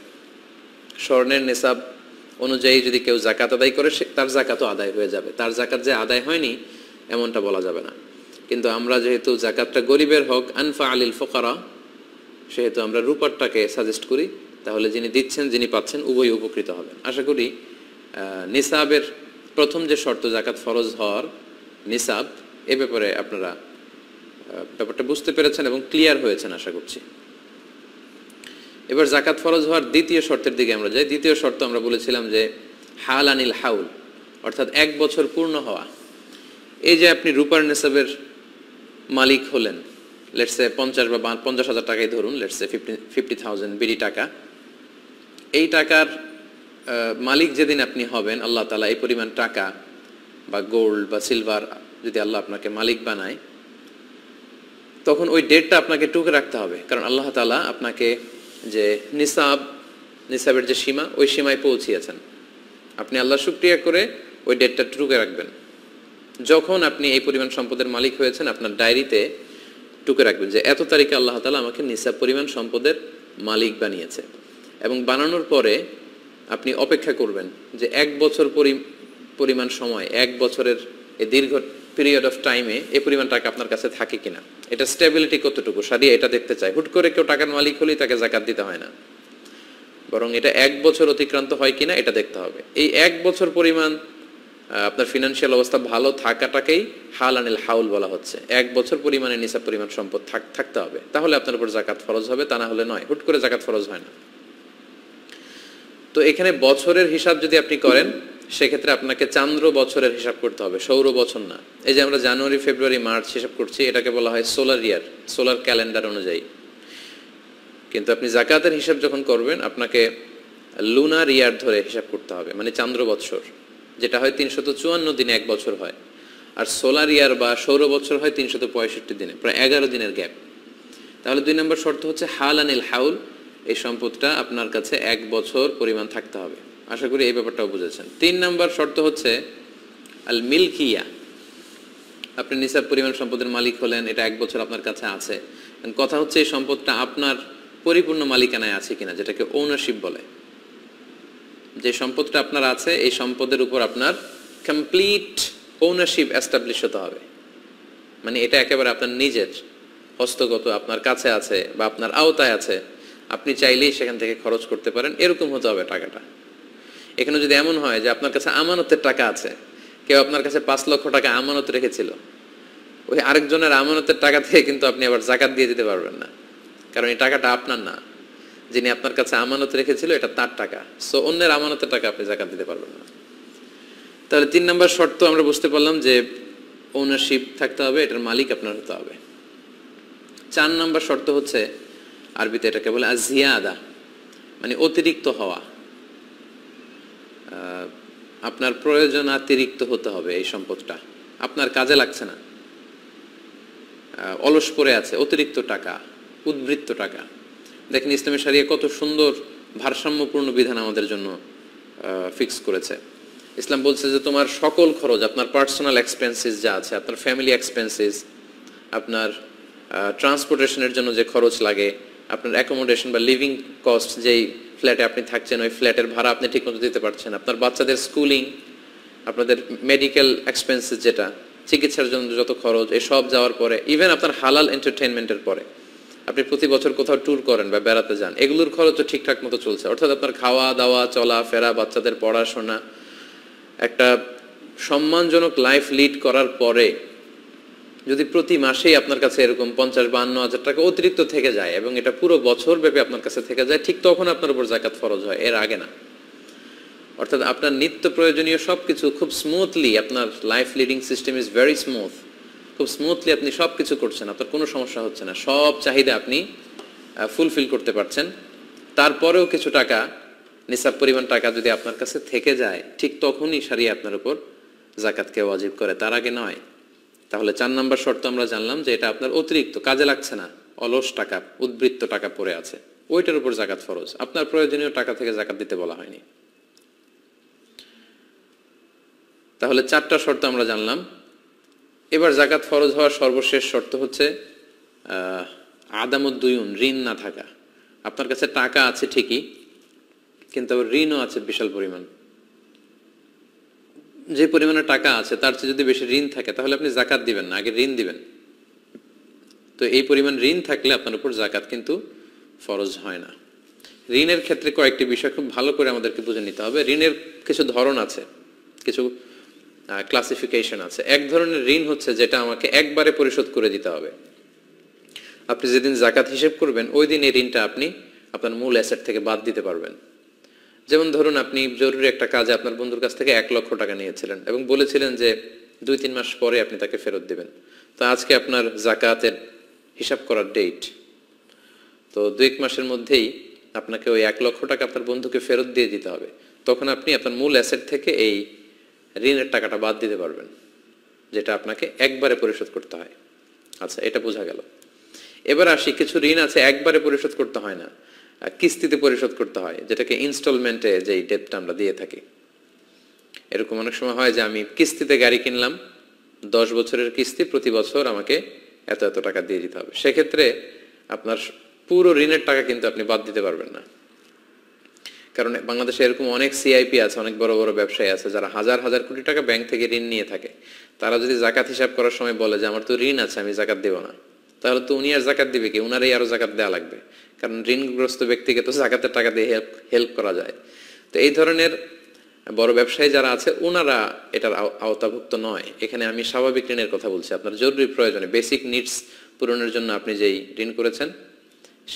স্বর্ণের নিসাব অনুযায়ী যদি কেউ জাকাত আদায় করে, তার জাকাতও আদায় হয়ে যাবে। তার জাকাত যে আদায় হয়নি এমনটা বলা যাবে না। কিন্তু আমরা যেহেতু জাকাতটা গরিবের হক, আনফা আলিল ফোকারা, সেহেতু আমরা রূপারটাকে সাজেস্ট করি, তাহলে যিনি দিচ্ছেন যিনি পাচ্ছেন উভয় উপকৃত হবেন। আশা করি নিসাবের প্রথম যে শর্ত জাকাত ফরজ হওয়ার নিসাব, এ ব্যাপারে আপনারা ব্যাপারটা বুঝতে পেরেছেন এবং ক্লিয়ার হয়েছেন আশা করছি। এবার জাকাত ফরজ হওয়ার দ্বিতীয় শর্তের দিকে আমরা যাই। দ্বিতীয় শর্ত আমরা বলেছিলাম যে হাল আনিল হাউল, অর্থাৎ 1 বছর পূর্ণ হওয়া। এই যে আপনি রূপার নিসাবের মালিক হলেন, লেটসে 50 বা 50,000 টাকাই ধরুন, লেটসে 50,000 বিডি টাকা। এই টাকার মালিক যেদিন আপনি হবেন, আল্লাহ তাআলা এই পরিমাণ টাকা বা গোল্ড বা সিলভার যদি আল্লাহ আপনাকে মালিক বানায়, তখন ওই ডেটটা আপনাকে টুকে রাখতে হবে। কারণ আল্লাহ তাআলা আপনাকে যে নিসাবের যে সীমা, ওই সীমায় পৌঁছিয়েছেন। আপনি আল্লাহ শুকরিয়া করে ওই ডেটটা টুকে রাখবেন। যখন আপনি এই পরিমাণ সম্পদের মালিক হয়েছেন, আপনার ডায়েরিতে টুকে রাখবেন যে এত তারিখে আল্লাহ তাআলা আমাকে নিসাব পরিমাণ সম্পদের মালিক বানিয়েছে। এবং বানানোর পরে আপনি অপেক্ষা করবেন যে 1 বছর পরিমাণ সময়, 1 বছরের এই দীর্ঘ পিরিয়ড অফ টাইমে এই পরিমাণ টাকা আপনার কাছে থাকে কিনা, এটা স্টেবিলিটি কতটুকু, সারিয়ে এটা দেখতে চাই। হুট করে কেউ টাকার মালিক হলেই তাকে জাকাত দিতে হয় না, বরং এটা 1 বছর অতিক্রান্ত হয় কিনা এটা দেখতে হবে। এই 1 বছর পরিমাণ আপনার ফিনান্সিয়াল অবস্থা ভালো থাকাটাকেই হাল আনিল হাউল বলা হচ্ছে। 1 বছর পরিমাণে নিসাব পরিমাণ সম্পদ থাকতে হবে, তাহলে আপনার উপর জাকাত ফরজ হবে, তা না হলে নয়। হুট করে জাকাত ফরজ হয় না। তো এখানে বছরের হিসাব যদি আপনি করেন, সেক্ষেত্রে আপনাকে চান্দ্র বছরের হিসাব করতে হবে, সৌর বছর না। এই যে আমরা জানুয়ারি, ফেব্রুয়ারি, মার্চ হিসাব করছি, এটাকে বলা হয় সোলার ইয়ার, সোলার ক্যালেন্ডার অনুযায়ী। কিন্তু আপনি জাকাতের হিসাব যখন করবেন, আপনাকে লুনার ইয়ার ধরে হিসাব করতে হবে, মানে চান্দ্র বৎসর, যেটা হয় 354 দিনে 1 বছর হয়। আর সোলার ইয়ার বা সৌর বছর হয় 365 দিনে, প্রায় 11 দিনের গ্যাপ। তাহলে 2 নম্বর শর্ত হচ্ছে হাল আনিল হাউল, এই সম্পদটা আপনার কাছে 1 বছর পরিমাণ থাকতে হবে। আশা করি এই ব্যাপারটাও বুঝেছেন। 3 নম্বর শর্ত হচ্ছে আল মিলকিয়া। আপনি নিসাব পরিমাণ সম্পদের মালিক হলেন, এটা 1 বছর আপনার কাছে আছে। কথা হচ্ছে এই সম্পদটা আপনার পরিপূর্ণ মালিকানায় আছে কিনা, যেটাকে ওনারশিপ বলে। যে সম্পদটা আপনার আছে, এই সম্পদের উপর আপনার কমপ্লিট ওনারশিপ এস্টাবলিশ হতে হবে। মানে এটা একেবারে আপনার নিজের হস্তগত, আপনার কাছে আছে বা আপনার আওতায় আছে, আপনি চাইলেই সেখান থেকে খরচ করতে পারেন, এরকম হতে হবে টাকাটা। এখানে যদি এমন হয় যে আপনার কাছে আমানতের টাকা আছে, কেউ আপনার কাছে 5 লক্ষ টাকা আমানত রেখেছিল, ওই আরেকজনের আমানতের টাকা থেকে কিন্তু আপনি আবার জাকাত দিয়ে দিতে পারবেন না, কারণ এই টাকাটা আপনার না। যিনি আপনার কাছে আমানত রেখেছিল, এটা তার টাকা। সো অন্যের আমানতের টাকা আপনি জাকাত দিতে পারবেন না। তাহলে 3 নম্বর শর্ত আমরা বুঝতে পারলাম যে ওনারশিপ থাকতে হবে, এটার মালিক আপনার হতে হবে। 4 নম্বর শর্ত হচ্ছে, আরবিতে এটাকে বলে আজিয়াদা, মানে অতিরিক্ত হওয়া। আপনার প্রয়োজনাতিরিক্ত হতে হবে এই সম্পদটা, আপনার কাজে লাগছে না, অলস পড়ে আছে, অতিরিক্ত টাকা, উদ্বৃত্ত টাকা। দেখেন ইসলামী শরিয়া কত সুন্দর ভারসাম্যপূর্ণ বিধান আমাদের জন্য ফিক্স করেছে। ইসলাম বলছে যে তোমার সকল খরচ, আপনার পার্সোনাল এক্সপেন্সেস যা আছে, আপনার ফ্যামিলি এক্সপেন্সেস, আপনার ট্রান্সপোর্টেশনের জন্য যে খরচ লাগে, আপনার অ্যাকোমোডেশন বা লিভিং কস্ট, যেই ফ্ল্যাটে আপনি থাকছেন ওই ফ্ল্যাটের ভাড়া আপনি ঠিকমতো দিতে পারছেন, আপনার বাচ্চাদের স্কুলিং, আপনাদের মেডিকেল এক্সপেন্সেস, যেটা চিকিৎসার জন্য যত খরচ, এসব যাওয়ার পরে, ইভেন আপনার হালাল এন্টারটেনমেন্টের পরে আপনি প্রতি বছর কোথাও ট্যুর করেন বা বেড়াতে যান, এগুলোর খরচও ঠিকঠাক মতো চলছে। অর্থাৎ আপনার খাওয়া দাওয়া, চলা ফেরা, বাচ্চাদের পড়াশোনা, একটা সম্মানজনক লাইফ লিড করার পরে যদি প্রতি মাসেই আপনার কাছে এরকম 50-52 হাজার টাকা অতিরিক্ত থেকে যায় এবং এটা পুরো বছর ব্যাপী আপনার কাছে থেকে যায়, ঠিক তখন আপনার উপর জাকাত ফরজ হয়, এর আগে না। অর্থাৎ আপনার নিত্য প্রয়োজনীয় সবকিছু খুব স্মুথলি, আপনার life leading system is very smooth, খুব স্মুথলি আপনি সব কিছু করছেন, আপনার কোনো সমস্যা হচ্ছে না, সব চাহিদা আপনি ফুলফিল করতে পারছেন। তারপরেও কিছু টাকা, নিসাব পরিমাণ টাকা যদি আপনার কাছে থেকে যায়, ঠিক তখনই শরিয়া আপনার উপর জাকাতকে ওয়াজিব করে, তার আগে নয়। তাহলে 4 নাম্বার শর্ত আমরা জানলাম যে এটা আপনার অতিরিক্ত, কাজে লাগছে না, অলস টাকা, উদ্বৃত্ত টাকা পড়ে আছে, ওইটার উপর যাকাত ফরজ। আপনার প্রয়োজনীয় টাকা থেকে যাকাত দিতে বলা হয়নি। তাহলে 4টা শর্ত আমরা জানলাম। এবার যাকাত ফরজ হওয়ার সর্বশেষ শর্ত হচ্ছে আদামুদ্দুয়ুন, ঋণ না থাকা। আপনার কাছে টাকা আছে ঠিকই, কিন্তু ঋণও আছে বিশাল পরিমাণ। যে পরিমাণে টাকা আছে তার চেয়ে যদি বেশি ঋণ থাকে তাহলে আপনি যাকাত দিবেন না, আগে ঋণ দিবেন। তো এই পরিমাণ ঋণ থাকলে আপনার উপর যাকাত কিন্তু ফরজ হয় না। ঋণের ক্ষেত্রে কয়েকটি বিষয় খুব ভালো করে আমাদেরকে বুঝে নিতে হবে। ঋণের কিছু ধরন আছে, কিছু ক্লাসিফিকেশন আছে। এক ধরনের ঋণ হচ্ছে যেটা আমাকে একবারে পরিশোধ করে দিতে হবে। আপনি যেদিন যাকাত হিসেব করবেন ওই দিন এই ঋণটা আপনি আপনার মূল অ্যাসেট থেকে বাদ দিতে পারবেন। যেমন ধরুন আপনি জরুরি একটা কাজে আপনার বন্ধুর কাছ থেকে 1 লক্ষ টাকা নিয়েছিলেন এবং বলেছিলেন যে 2-3 মাস পরে আপনি তাকে ফেরত দেবেন। তো আজকে আপনার যাকাতের হিসাব করার ডেট, তো 2-1 মাসের মধ্যেই আপনাকে ওই 1 লক্ষ টাকা আপনার বন্ধুকে ফেরত দিয়ে দিতে হবে। তখন আপনি আপনার মূল অ্যাসেট থেকে এই ঋণের টাকাটা বাদ দিতে পারবেন, যেটা আপনাকে একবারে পরিশোধ করতে হয়। আচ্ছা, এটা বোঝা গেল। এবার আসি, কিছু ঋণ আছে একবারে পরিশোধ করতে হয় না, কিস্তিতে পরিশোধ করতে হয়, যেটাকে ইনস্টলমেন্টে যেই ডেটটা আমরা দিয়ে থাকি। এরকম অনেক সময় হয় যে আমি কিস্তিতে গাড়ি কিনলাম, 10 বছরের কিস্তি, প্রতি বছর আমাকে এত এত টাকা দিয়ে দিতে হবে। সেক্ষেত্রে আপনার পুরো ঋণের টাকা কিন্তু আপনি বাদ দিতে পারবেন না। কারণ বাংলাদেশে এরকম অনেক সিআইপি আছে, অনেক বড় বড় ব্যবসায়ী আছে যারা হাজার হাজার কোটি টাকা ব্যাংক থেকে ঋণ নিয়ে থাকে। তারা যদি যাকাত হিসাব করার সময় বলে যে আমার তো ঋণ আছে, আমি যাকাত দেব না, তাহলে তো উনি আর যাকাত দিবে কি? উনারই আরো যাকাত দেওয়া লাগবে, কারণ ঋণগ্রস্ত ব্যক্তিকে তো যাকাতের টাকা দিয়ে হেল্প করা যায়। তো এই ধরনের বড় ব্যবসায়ী যারা আছে ওনারা এটার আওতাভুক্ত নয়। এখানে আমি স্বাভাবিক ঋণের কথা বলছি। আপনার জরুরি প্রয়োজনে, বেসিক নিডস পূরণের জন্য আপনি যেই ঋণ করেছেন,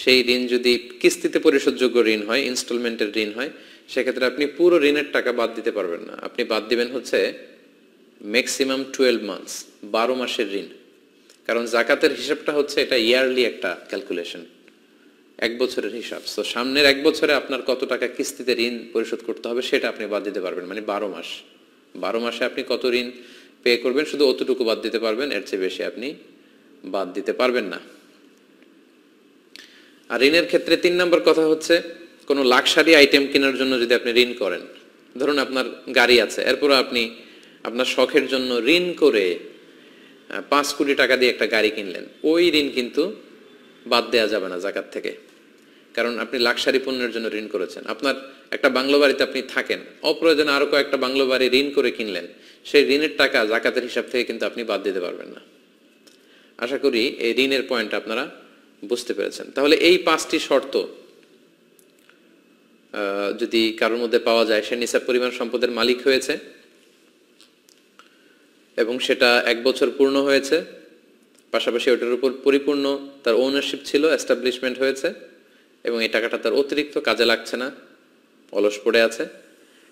সেই ঋণ যদি কিস্তিতে পরিশোধযোগ্য ঋণ হয়, ইনস্টলমেন্টের ঋণ হয়, সেক্ষেত্রে আপনি পুরো ঋণের টাকা বাদ দিতে পারবেন না। আপনি বাদ দিবেন হচ্ছে ম্যাক্সিমাম 12 মান্থস, 12 মাসের ঋণ। কারণ যাকাতের হিসাবটা হচ্ছে এটা ইয়ারলি একটা ক্যালকুলেশন, 1 বছরের হিসাব। তো সামনের 1 বছরে আপনার কত টাকা কিস্তিতে ঋণ পরিশোধ করতে হবে সেটা আপনি বাদ দিতে পারবেন, মানে 12 মাস। 12 মাসে আপনি কত ঋণ পে করবেন শুধু অতটুকু বাদ দিতে পারবেন, এর চেয়ে বেশি আপনি বাদ দিতে পারবেন না। আর ঋণের ক্ষেত্রে 3 নম্বর কথা হচ্ছে, কোনো লাক্সারি আইটেম কেনার জন্য যদি আপনি ঋণ করেন, ধরুন আপনার গাড়ি আছে, এরপর আপনি আপনার শখের জন্য ঋণ করে 5 কোটি টাকা দিয়ে একটা গাড়ি কিনলেন, ওই ঋণ কিন্তু বাদ দেওয়া যাবে না যাকাত থেকে, কারণ আপনি লাক্সারি পণ্যের জন্য ঋণ করেছেন। আপনার একটা বাংলো বাড়িতে আপনি থাকেন, অপ্রয়োজনে আরো কয়েকটা বাংলো বাড়ি ঋণ করে কিনলেন, সেই ঋণের টাকা যাকাতের হিসাব থেকে কিন্তু আপনি বাদ দিতে পারবেন না। আশা করি এই ঋণের পয়েন্ট আপনারা বুঝতে পেরেছেন। তাহলে এই 5টি শর্ত যদি কারোর মধ্যে পাওয়া যায়, সে নিসাব পরিমাণ সম্পদের মালিক হয়েছে এবং সেটা 1 বছর পূর্ণ হয়েছে, পাশাপাশি ওটার উপর পরিপূর্ণ তার ওনারশিপ ছিল, এস্টাবলিশমেন্ট হয়েছে, এবং এই টাকাটা তার অতিরিক্ত কাজে লাগছে না, অলস পড়ে আছে,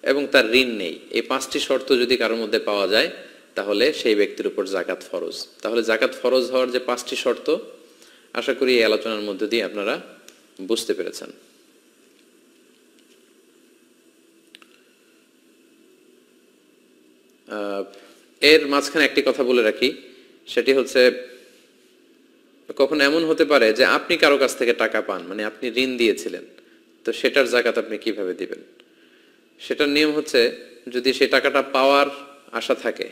এবং তার ঋণ নেই। এই 5টি শর্ত যদি কারোর মধ্যে পাওয়া যায় তাহলে সেই ব্যক্তির উপর যাকাত ফরজ। তাহলে যাকাত ফরজ হওয়ার যে 5টি শর্ত, আশা করি এই আলোচনার মধ্য দিয়ে আপনারা বুঝতে পেরেছেন। এর মাঝখানে একটি কথা বলে রাখি, সেটি হচ্ছে কখন এমন হতে পারে যে আপনি কারো কাছ থেকে টাকা পান, মানে আপনি ঋণ দিয়েছিলেন, তো সেটার যাকাত আপনি কিভাবে দিবেন? সেটার নিয়ম হচ্ছে, যদি সেই টাকাটা পাওয়ার আশা থাকে,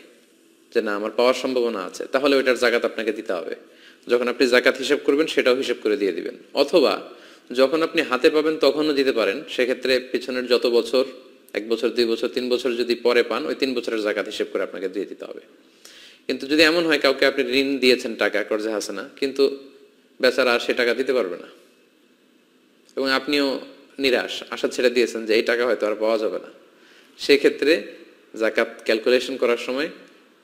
যে না আমার পাওয়ার সম্ভাবনা আছে, তাহলে ওইটার যাকাত আপনাকে দিতে হবে। যখন আপনি যাকাত হিসাব করবেন সেটাও হিসাব করে দিয়ে দিবেন। অথবা যখন আপনি হাতে পাবেন তখনও দিতে পারেন। সেক্ষেত্রে পিছনের যত বছর, 1 বছর, 2 বছর, 3 বছর যদি পরে পান, ওই 3 বছরের যাকাত হিসাব করে আপনাকে দিয়ে দিতে হবে। কিন্তু যদি এমন হয় কাউকে আপনি ঋণ দিয়েছেন টাকা, কর্জে হাসানা, কিন্তু বেচারা আর সে টাকা দিতে পারবে না এবং আপনিও নিরাশ, আশা ছেড়ে দিয়েছেন যে এই টাকা হয়তো আর পাওয়া যাবে না, সেক্ষেত্রে যাকাত ক্যালকুলেশন করার সময়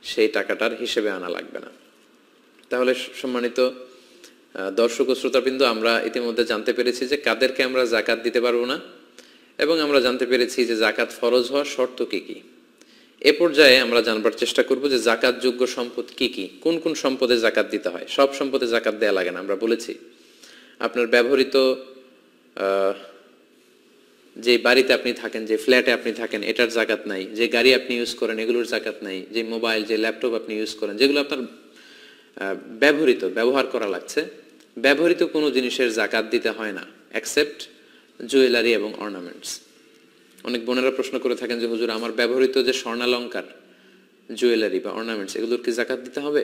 সেই টাকাটার হিসেবে আনা লাগবে না। তাহলে সম্মানিত দর্শক ও শ্রোতাবৃন্দ, আমরা ইতিমধ্যে জানতে পেরেছি যে কাদেরকে আমরা যাকাত দিতে পারবো না, এবং আমরা জানতে পেরেছি যে যাকাত ফরজ হওয়ার শর্ত কি কি। এ পর্যায়ে আমরা জানবার চেষ্টা করব যে যাকাত যোগ্য সম্পদ কি কি, কোন কোন সম্পদে যাকাত দিতে হয়। সব সম্পদে যাকাত দেয়া লাগে না, আমরা বলেছি। আপনার ব্যবহৃত যে বাড়িতে আপনি থাকেন, যে ফ্ল্যাটে আপনি থাকেন, এটার যাকাত নাই। যে গাড়ি আপনি ইউজ করেন, এগুলোর যাকাত নাই। যে মোবাইল, যে ল্যাপটপ আপনি ইউজ করেন, যেগুলো আপনার ব্যবহার করা লাগছে, ব্যবহৃত কোনো জিনিসের জাকাত দিতে হয় না এক্সেপ্ট জুয়েলারি এবং অর্নামেন্টস। অনেক বোনেরা প্রশ্ন করে থাকেন যে হুজুর আমার ব্যবহৃত যে স্বর্ণালঙ্কার, জুয়েলারি বা অর্নামেন্টস এগুলোর কি জাকাত দিতে হবে?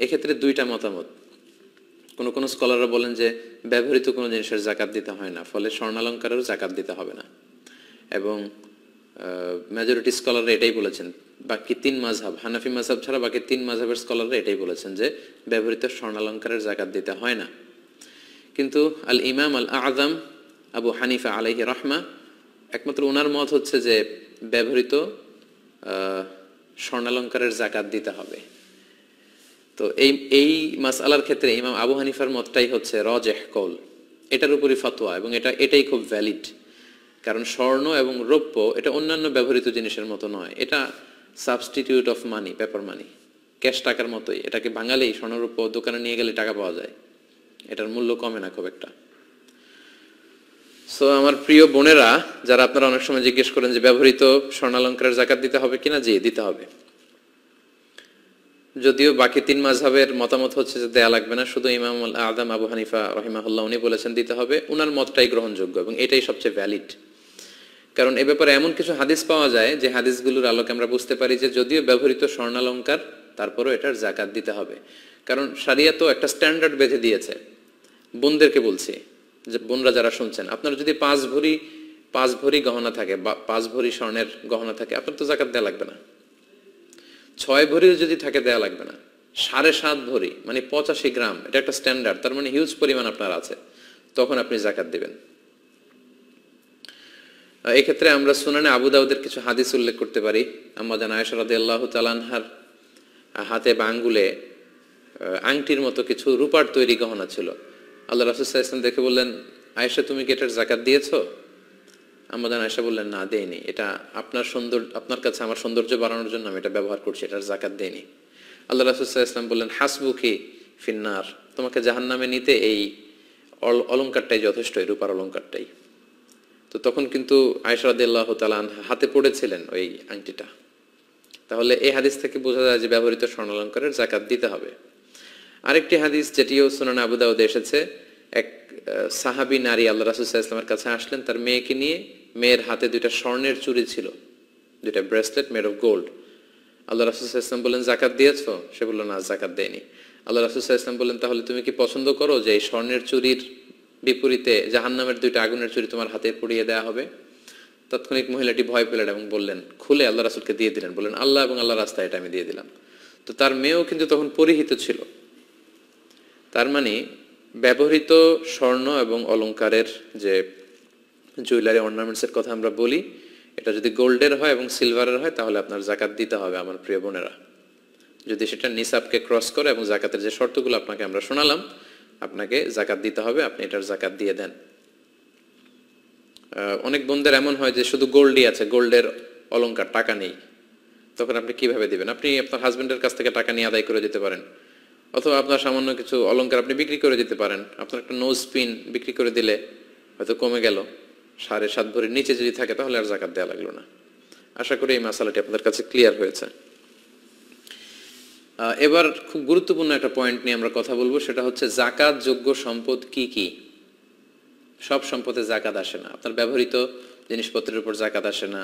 এক্ষেত্রে দুইটা মতামত। কোন স্কলাররা বলেন যে ব্যবহৃত কোনো জিনিসের জাকাত দিতে হয় না, ফলে স্বর্ণালঙ্কারেরও জাকাত দিতে হবে না, এবং মেজরিটি স্কলাররা এটাই বলেছেন। বাকি 3 মাযহাব, হানাফি মাযহাব ছাড়া বাকি 3 মাযহাবের স্কলাররা এটাই বলেছেন যে ব্যবহৃত স্বর্ণালঙ্কারের জাকাত দিতে হয় না। কিন্তু আল ইমাম আল আযম আবু হানিফা আলাইহি রাহমা, একমাত্র ওনার মত হচ্ছে যে ব্যবহৃত স্বর্ণালঙ্কারের জাকাত দিতে হবে। তো এই মাসআলার ক্ষেত্রে ইমাম আবু হানিফার মতটাই হচ্ছে রাজিহ কওল, এটার উপরই ফতোয়া, এবং এটাই খুব ভ্যালিড। কারণ স্বর্ণ এবং রৌপ্য এটা অন্যান্য ব্যবহৃত জিনিসের মতো নয়, এটা substitute of money, paper money, cash টাকার মতোই। এটাকে ভাঙালেই স্বর্ণরৌপ্য দোকানে নিয়ে গেলে টাকা পাওয়া যায়, এটার মূল্য কমে না খুব একটা। সো আমার প্রিয় বোনেরা, যারা আপনারা অনেক সময় জিজ্ঞেস করেন যে ব্যবহৃত স্বর্ণালঙ্কারের জাকাত দিতে হবে কিনা, জি দিতে হবে। যদিও বাকি 3 মাযহাবের মতামত হচ্ছে যে দেয়া লাগবে না, শুধু ইমাম আল আযম আবু হানিফা রাহিমাহুল্লাহ উনি বলেছেন দিতে হবে, উনার মতটাই গ্রহণযোগ্য এবং এটাই সবচেয়ে ভ্যালিড। কারণ এ ব্যাপারে এমন কিছু হাদিস পাওয়া যায় যে হাদিসগুলোর আলোকে আমরা বুঝতে পারি যে যদিও ব্যবহৃত স্বর্ণালঙ্কার, তারপরেও এটার জাকাত দিতে হবে। কারণ শরিয়ত তো একটা স্ট্যান্ডার্ড বেঁধে দিয়েছে। বোনদেরকে বলছি, যে বোনরা যারা শুনছেন, আপনার যদি 5 ভরি গহনা থাকে বা 5 ভরি স্বর্ণের গহনা থাকে, আপনার তো জাকাত দেওয়া লাগবে না। 6 ভরিও যদি থাকে দেওয়া লাগবে না। 7.5 ভরি মানে 85 গ্রাম, এটা একটা স্ট্যান্ডার্ড, তার মানে হিউজ পরিমাণ আপনার আছে, তখন আপনি জাকাত দিবেন। এই ক্ষেত্রে আমরা সুনানে আবু দাউদের কিছু হাদিস উল্লেখ করতে পারি। আম্মা জান আয়েশা রাদিয়াল্লাহু তাআলা আনহার হাতে বা আঙ্গুলে আংটির মতো কিছু রূপার তৈরি গহনা ছিল। আল্লাহ রাসূল সাল্লাল্লাহু আলাইহি ওয়াসাল্লাম দেখে বললেন, আয়েশা তুমি কি এটার জাকাত দিয়েছো? আম্মা জান আয়েশা বললেন, না দেইনি, এটা আপনার কাছে আমার সৌন্দর্য বাড়ানোর জন্য আমি এটা ব্যবহার করছি, এটার জাকাত দেইনি। আল্লাহ রাসূল সাল্লাল্লাহু আলাইহি ওয়াসাল্লাম বললেন, হাসবুকি ফিন্নার, তোমাকে জাহান্নামে নিতে এই অলংকারটাই যথেষ্ট, এই রূপার অলংকারটাই। তো তখন কিন্তু আয়েশা রাদিয়াল্লাহু তাআলা আনহা হাতে পড়েছিলেন ওই আংটিটা। তাহলে এই হাদিস থেকে বোঝা যায় যে ব্যবহৃত স্বর্ণালঙ্কারের জাকাত দিতে হবে। আরেকটি হাদিস যেটিও সুনান আবু দাউদে এসেছে, এক সাহাবী নারী আল্লাহ রাসূল সাল্লাল্লাহু আলাইহি ওয়াসাল্লামের কাছে আসলেন তার মেয়েকে নিয়ে। মেয়ের হাতে 2টা স্বর্ণের চুড়ি ছিল, 2টা ব্রেসলেট মেড অফ গোল্ড। আল্লাহ রাসূল সাল্লাল্লাহু আলাইহি ওয়াসাল্লাম বললেন, জাকাত দিয়েছো? সে বলল, না জাকাত দেয়নি। আল্লাহ রাসূল সাল্লাল্লাহু আলাইহি ওয়াসাল্লাম বললেন, তাহলে তুমি কি পছন্দ করো যে এই স্বর্ণের চুড়ির বিপরীতে জাহান্নামের 2টা আগুনের চুড়ি তোমার হাতে পরিয়ে দেওয়া হবে? তাৎক্ষণিক মহিলাটি ভয় পেলেন এবং বললেন, খুলে আল্লাহ রাসূলকে দিয়ে দিলেন, বললেন, আল্লাহ এবং আল্লাহর রাস্তায় এটা আমি দিয়ে দিলাম। তো তার মেয়েও কিন্তু তখন পরিহিত ছিল। তার মানে ব্যবহৃত স্বর্ণ এবং অলংকারের যে জুয়েলারি অর্নামেন্টসের কথা আমরা বলি, এটা যদি গোল্ডের হয় এবং সিলভারের হয় তাহলে আপনার জাকাত দিতে হবে আমার প্রিয় বোনেরা। যদি সেটা নিসাবকে ক্রস করে এবং জাকাতের যে শর্তগুলো আপনাকে আমরা শোনালাম, আপনাকে জাকাত দিতে হবে, আপনি এটার জাকাত দিয়ে দেন। অনেক বোনদের এমন হয় যে শুধু গোল্ডই আছে, গোল্ডের অলংকার, টাকা নেই, তখন আপনি কিভাবে দিবেন? আপনি আপনার হাজবেন্ডের কাছ থেকে টাকা নিয়ে আদায় করে দিতে পারেন, অথবা আপনার সামান্য কিছু অলংকার আপনি বিক্রি করে দিতে পারেন। আপনার একটা নোজ পিন বিক্রি করে দিলে হয়তো কমে গেল, 7.5 ভরির নিচে যদি থাকে তাহলে আর জাকাত দেওয়া লাগলো না। আশা করি এই মাসালাটি আপনাদের কাছে ক্লিয়ার হয়েছে। এবার খুব গুরুত্বপূর্ণ একটা পয়েন্ট নিয়ে আমরা কথা বলবো, সেটা হচ্ছে জাকাত যোগ্য সম্পদ কি কি। সব সম্পদে জাকাত আসে না, আপনার ব্যবহৃত জিনিসপত্রের উপর জাকাত আসে না।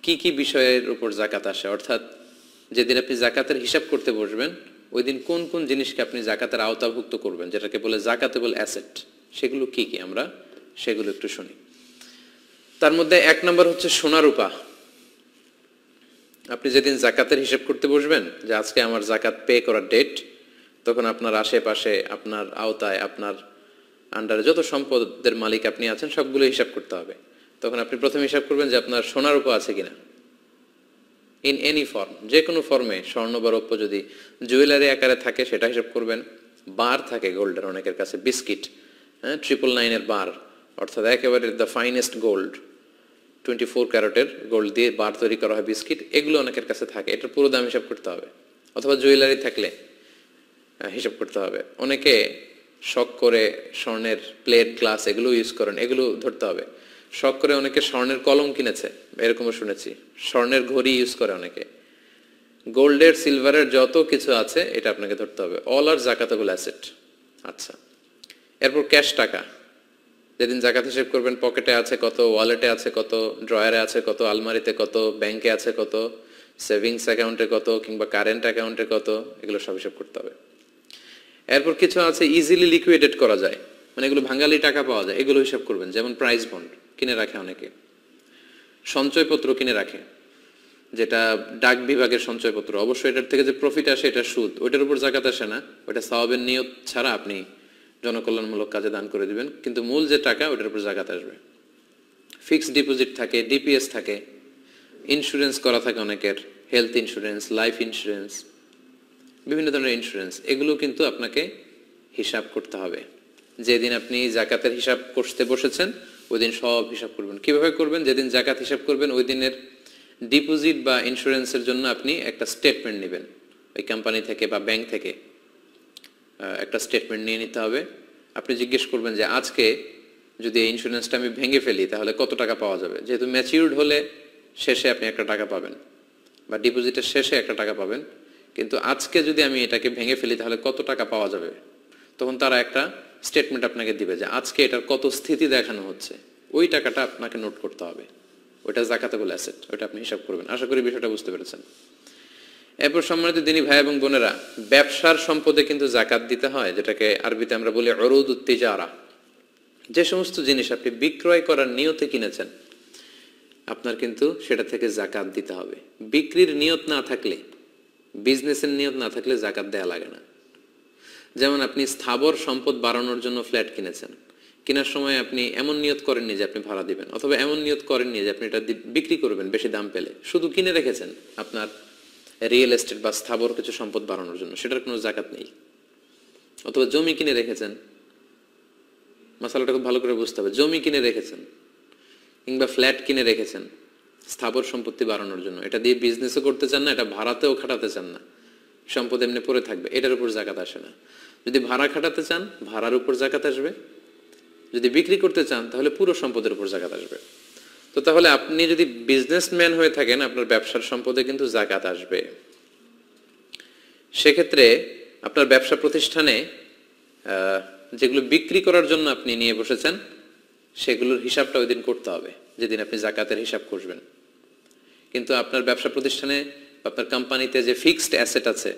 কি কি বিষয়ের উপর জাকাত আসে, অর্থাৎ যেদিন আপনি জাকাতের হিসাব করতে বসবেন ওই দিন কোন কোন জিনিসকে আপনি জাকাতের আওতাভুক্ত করবেন, যেটাকে বলে জাকাতেবল অ্যাসেট, সেগুলো কি কি আমরা সেগুলো একটু শুনি। তার মধ্যে 1 নম্বর হচ্ছে সোনা রূপা। আপনি যেদিন জাকাতের হিসাব করতে বসবেন যে আজকে আমার জাকাত পে করার ডেট, তখন আপনার আশেপাশে, আপনার আওতায়, আপনার আন্ডারে যত সম্পদের মালিক আপনি আছেন সবগুলো হিসাব করতে হবে। তখন আপনি প্রথমে হিসাব করবেন যে আপনার সোনা রূপা আছে কিনা, ইন এনি ফর্ম, যে কোনো ফর্মে, স্বর্ণ বা রৌপ্য যদি জুয়েলারি আকারে থাকে সেটা হিসাব করবেন। বার থাকে গোল্ডের অনেকের কাছে, বিস্কিট, 999 বার, অর্থাৎ একেবারে দ্য ফাইনেস্ট গোল্ড, 24 ক্যারেটের গোল্ড দিয়ে বার তৈরি করা হয় বিস্কিট, এগুলো অনেকের কাছে থাকে, এটার পুরো দাম হিসাব করতে হবে। অথবা জুয়েলারি থাকলে হিসাব করতে হবে। অনেকে শখ করে স্বর্ণের প্লেট, গ্লাস এগুলো ইউজ করেন, এগুলো ধরতে হবে। শখ করে অনেকে স্বর্ণের কলম কিনেছে, এরকমও শুনেছি। স্বর্ণের ঘড়ি ইউজ করে অনেকে, গোল্ডের সিলভারের যত কিছু আছে এটা আপনাকে ধরতে হবে, অল আর জাকাতেবল অ্যাসেট। আচ্ছা, এরপর ক্যাশ টাকা, যেদিন জাকাত হিসেব করবেন পকেটে আছে কত, ওয়ালেটে আছে কত, ড্রয়ারে আছে কত, আলমারিতে কত, ব্যাংকে আছে কত, সেভিংস অ্যাকাউন্টে কত কিংবা কারেন্ট অ্যাকাউন্টে কত, এগুলো সব হিসাব করতে হবে। এরপর কিছু আছে ইজিলি লিকুইডেট করা যায়, মানে এগুলো ভাঙালি টাকা পাওয়া যায়, এগুলো হিসাব করবেন। যেমন প্রাইস বন্ড কিনে রাখে অনেকে, সঞ্চয়পত্র কিনে রাখে, যেটা ডাক বিভাগের সঞ্চয়পত্র। অবশ্যই এটার থেকে যে প্রফিট আসে এটা সুদ, ওইটার উপর জাকাত আসে না, ওইটা সওয়াবের নিয়ত ছাড়া আপনি জনকল্যাণমূলক কাজে দান করে দিবেন, কিন্তু মূল যে টাকা ওইটার উপর জাকাত আসবে। ফিক্সড ডিপোজিট থাকে, ডিপিএস থাকে, ইন্স্যুরেন্স করা থাকে অনেকের, হেলথ ইন্স্যুরেন্স, লাইফ ইন্স্যুরেন্স, বিভিন্ন ধরনের ইন্স্যুরেন্স, এগুলো কিন্তু আপনাকে হিসাব করতে হবে। যেদিন আপনি জাকাতের হিসাব করতে বসেছেন ওই দিন সব হিসাব করবেন। কিভাবে করবেন? যেদিন জাকাত হিসাব করবেন ওই দিনের ডিপোজিট বা ইন্স্যুরেন্সের জন্য আপনি একটা স্টেটমেন্ট নেবেন ওই কোম্পানি থেকে বা ব্যাংক থেকে, একটা স্টেটমেন্ট নিয়ে নিতে হবে। আপনি জিজ্ঞেস করবেন যে আজকে যদি এই ইন্স্যুরেন্সটা আমি ভেঙে ফেলি তাহলে কত টাকা পাওয়া যাবে। যেহেতু ম্যাচিউরড হলে শেষে আপনি একটা টাকা পাবেন বা ডিপোজিটের শেষে একটা টাকা পাবেন, কিন্তু আজকে যদি আমি এটাকে ভেঙে ফেলি তাহলে কত টাকা পাওয়া যাবে, তখন তারা একটা স্টেটমেন্ট আপনাকে দিবে যে আজকে এটার কত স্থিতি দেখানো হচ্ছে, ওই টাকাটা আপনাকে নোট করতে হবে। ওইটা জাকাতেবল অ্যাসেট, ওইটা আপনি হিসাব করবেন। আশা করি বিষয়টা বুঝতে পেরেছেন। এরপর সম্মানিত দিনী ভাই এবং বোনেরা, ব্যবসার সম্পদে কিন্তু জাকাত দিতে হয়, যেটাকে আরবিতে আমরা বলি উরুদুত তিজারা। যে সমস্ত জিনিস আপনি বিক্রয় করার নিয়তে কিনেছেন আপনার কিন্তু সেটা থেকে জাকাত দিতে হবে। বিক্রির নিয়ত না থাকলে, বিজনেসের নিয়ত না থাকলে জাকাত দেয়া লাগে না। যেমন আপনি স্থাবর সম্পদ বাড়ানোর জন্য ফ্ল্যাট কিনেছেন, কেনার সময় আপনি এমন নিয়ত করেননি যে আপনি ভাড়া দিবেন, অথবা এমন নিয়ত করেননি যে আপনি এটা বিক্রি করবেন বেশি দাম পেলে, শুধু কিনে রেখেছেন আপনার রিয়েল এস্টেট বা স্থাবর কিছু সম্পদ বাড়ানোর জন্য, সেটার কোনো জাকাত নেই। অথবা জমি কিনে রেখেছেন, মশালাটা খুব ভালো করে বুঝতে হবে, জমি কিনে রেখেছেন কিংবা ফ্ল্যাট কিনে রেখেছেন স্থাবর সম্পত্তি বাড়ানোর জন্য, এটা দিয়ে বিজনেসও করতে চান না, এটা ভাড়াতেও খাটাতে চান না, সম্পদ এমনি পড়ে থাকবে, এটার উপর জাকাত আসে না। যদি ভাড়া খাটাতে চান ভাড়ার উপর জাকাত আসবে, যদি বিক্রি করতে চান তাহলে পুরো সম্পদের উপর জাকাত আসবে। তো তাহলে আপনি যদি বিজনেসম্যান হয়ে থাকেন আপনার ব্যবসার সম্পদে কিন্তু জাকাত আসবে। সেক্ষেত্রে আপনার ব্যবসা প্রতিষ্ঠানে যেগুলো বিক্রি করার জন্য আপনি নিয়ে বসেছেন সেগুলোর হিসাবটা ওই দিন করতে হবে যেদিন আপনি জাকাতের হিসাব করবেন। কিন্তু আপনার ব্যবসা প্রতিষ্ঠানে আপনার কোম্পানিতে যে ফিক্সড অ্যাসেট আছে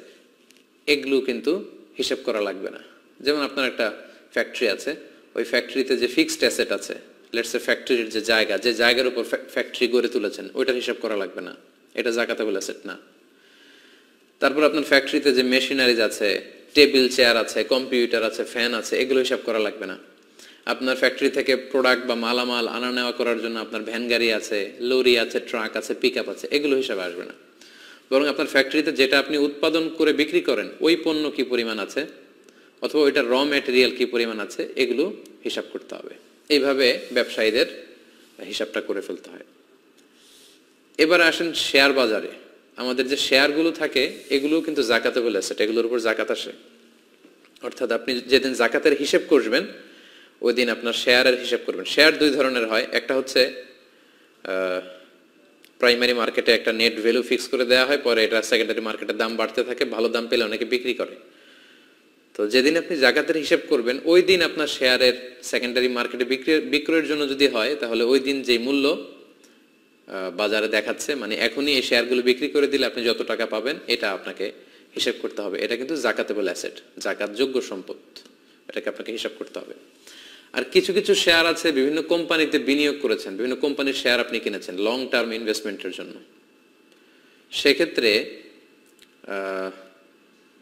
এগুলো কিন্তু হিসাব করা লাগবে না। যেমন আপনার একটা ফ্যাক্টরি আছে, ওই ফ্যাক্টরিতে যে ফিক্সড অ্যাসেট আছে, লেটস সে ফ্যাক্টরির যে জায়গা, যে জায়গার উপর ফ্যাক্টরি গড়ে তুলেছেন ওইটার হিসাব করা লাগবে না, এটা জাকাতেবল অ্যাসেট না। তারপর আপনার ফ্যাক্টরিতে যে মেশিনারিজ আছে, টেবিল চেয়ার আছে, কম্পিউটার আছে, ফ্যান আছে, এগুলো হিসাব করা লাগবে না। আপনার ফ্যাক্টরি থেকে প্রোডাক্ট বা মালামাল আনা নেওয়া করার জন্য আপনার ভ্যান গাড়ি আছে, লরি আছে, ট্রাক আছে, পিক আপ আছে, এগুলো হিসাবে আসবে না। বরং আপনার ফ্যাক্টরিতে যেটা আপনি উৎপাদন করে বিক্রি করেন ওই পণ্য কি পরিমাণ আছে অথবা ওইটার র ম্যাটেরিয়াল কি পরিমাণ আছে এগুলো হিসাব করতে হবে। এইভাবে ব্যবসায়ীদের হিসাবটা করে ফেলতে হয়। এবার আসেন শেয়ার বাজারে। আমাদের যে শেয়ারগুলো থাকে এগুলো কিন্তু জাকাতেবল অ্যাসেট, এগুলোর উপর জাকাত আসে। অর্থাৎ আপনি যেদিন জাকাতের হিসাব করবেন ওই দিন আপনার শেয়ারের হিসাব করবেন। শেয়ার দুই ধরনের হয়, একটা হচ্ছে প্রাইমারি মার্কেটে একটা নেট ভ্যালু ফিক্স করে দেওয়া হয়, পরে এটা সেকেন্ডারি মার্কেটের দাম বাড়তে থাকে, ভালো দাম পেলে অনেকে বিক্রি করে। তো যেদিন আপনি জাকাতের হিসাব করবেন ওই দিন আপনার শেয়ারের সেকেন্ডারি মার্কেটে বিক্রয়ের জন্য যদি হয় তাহলে ওই দিন যে মূল্য বাজারে দেখাচ্ছে, মানে এখনই এই শেয়ারগুলো বিক্রি করে দিলে আপনি যত টাকা পাবেন এটা আপনাকে হিসাব করতে হবে। এটা কিন্তু জাকাতেবল অ্যাসেট, জাকাতযোগ্য সম্পদ, এটাকে আপনাকে হিসাব করতে হবে। আর কিছু কিছু শেয়ার আছে বিভিন্ন কোম্পানিতে বিনিয়োগ করেছেন, বিভিন্ন কোম্পানির শেয়ার আপনি কিনেছেন লং টার্ম ইনভেস্টমেন্টের জন্য, সেক্ষেত্রে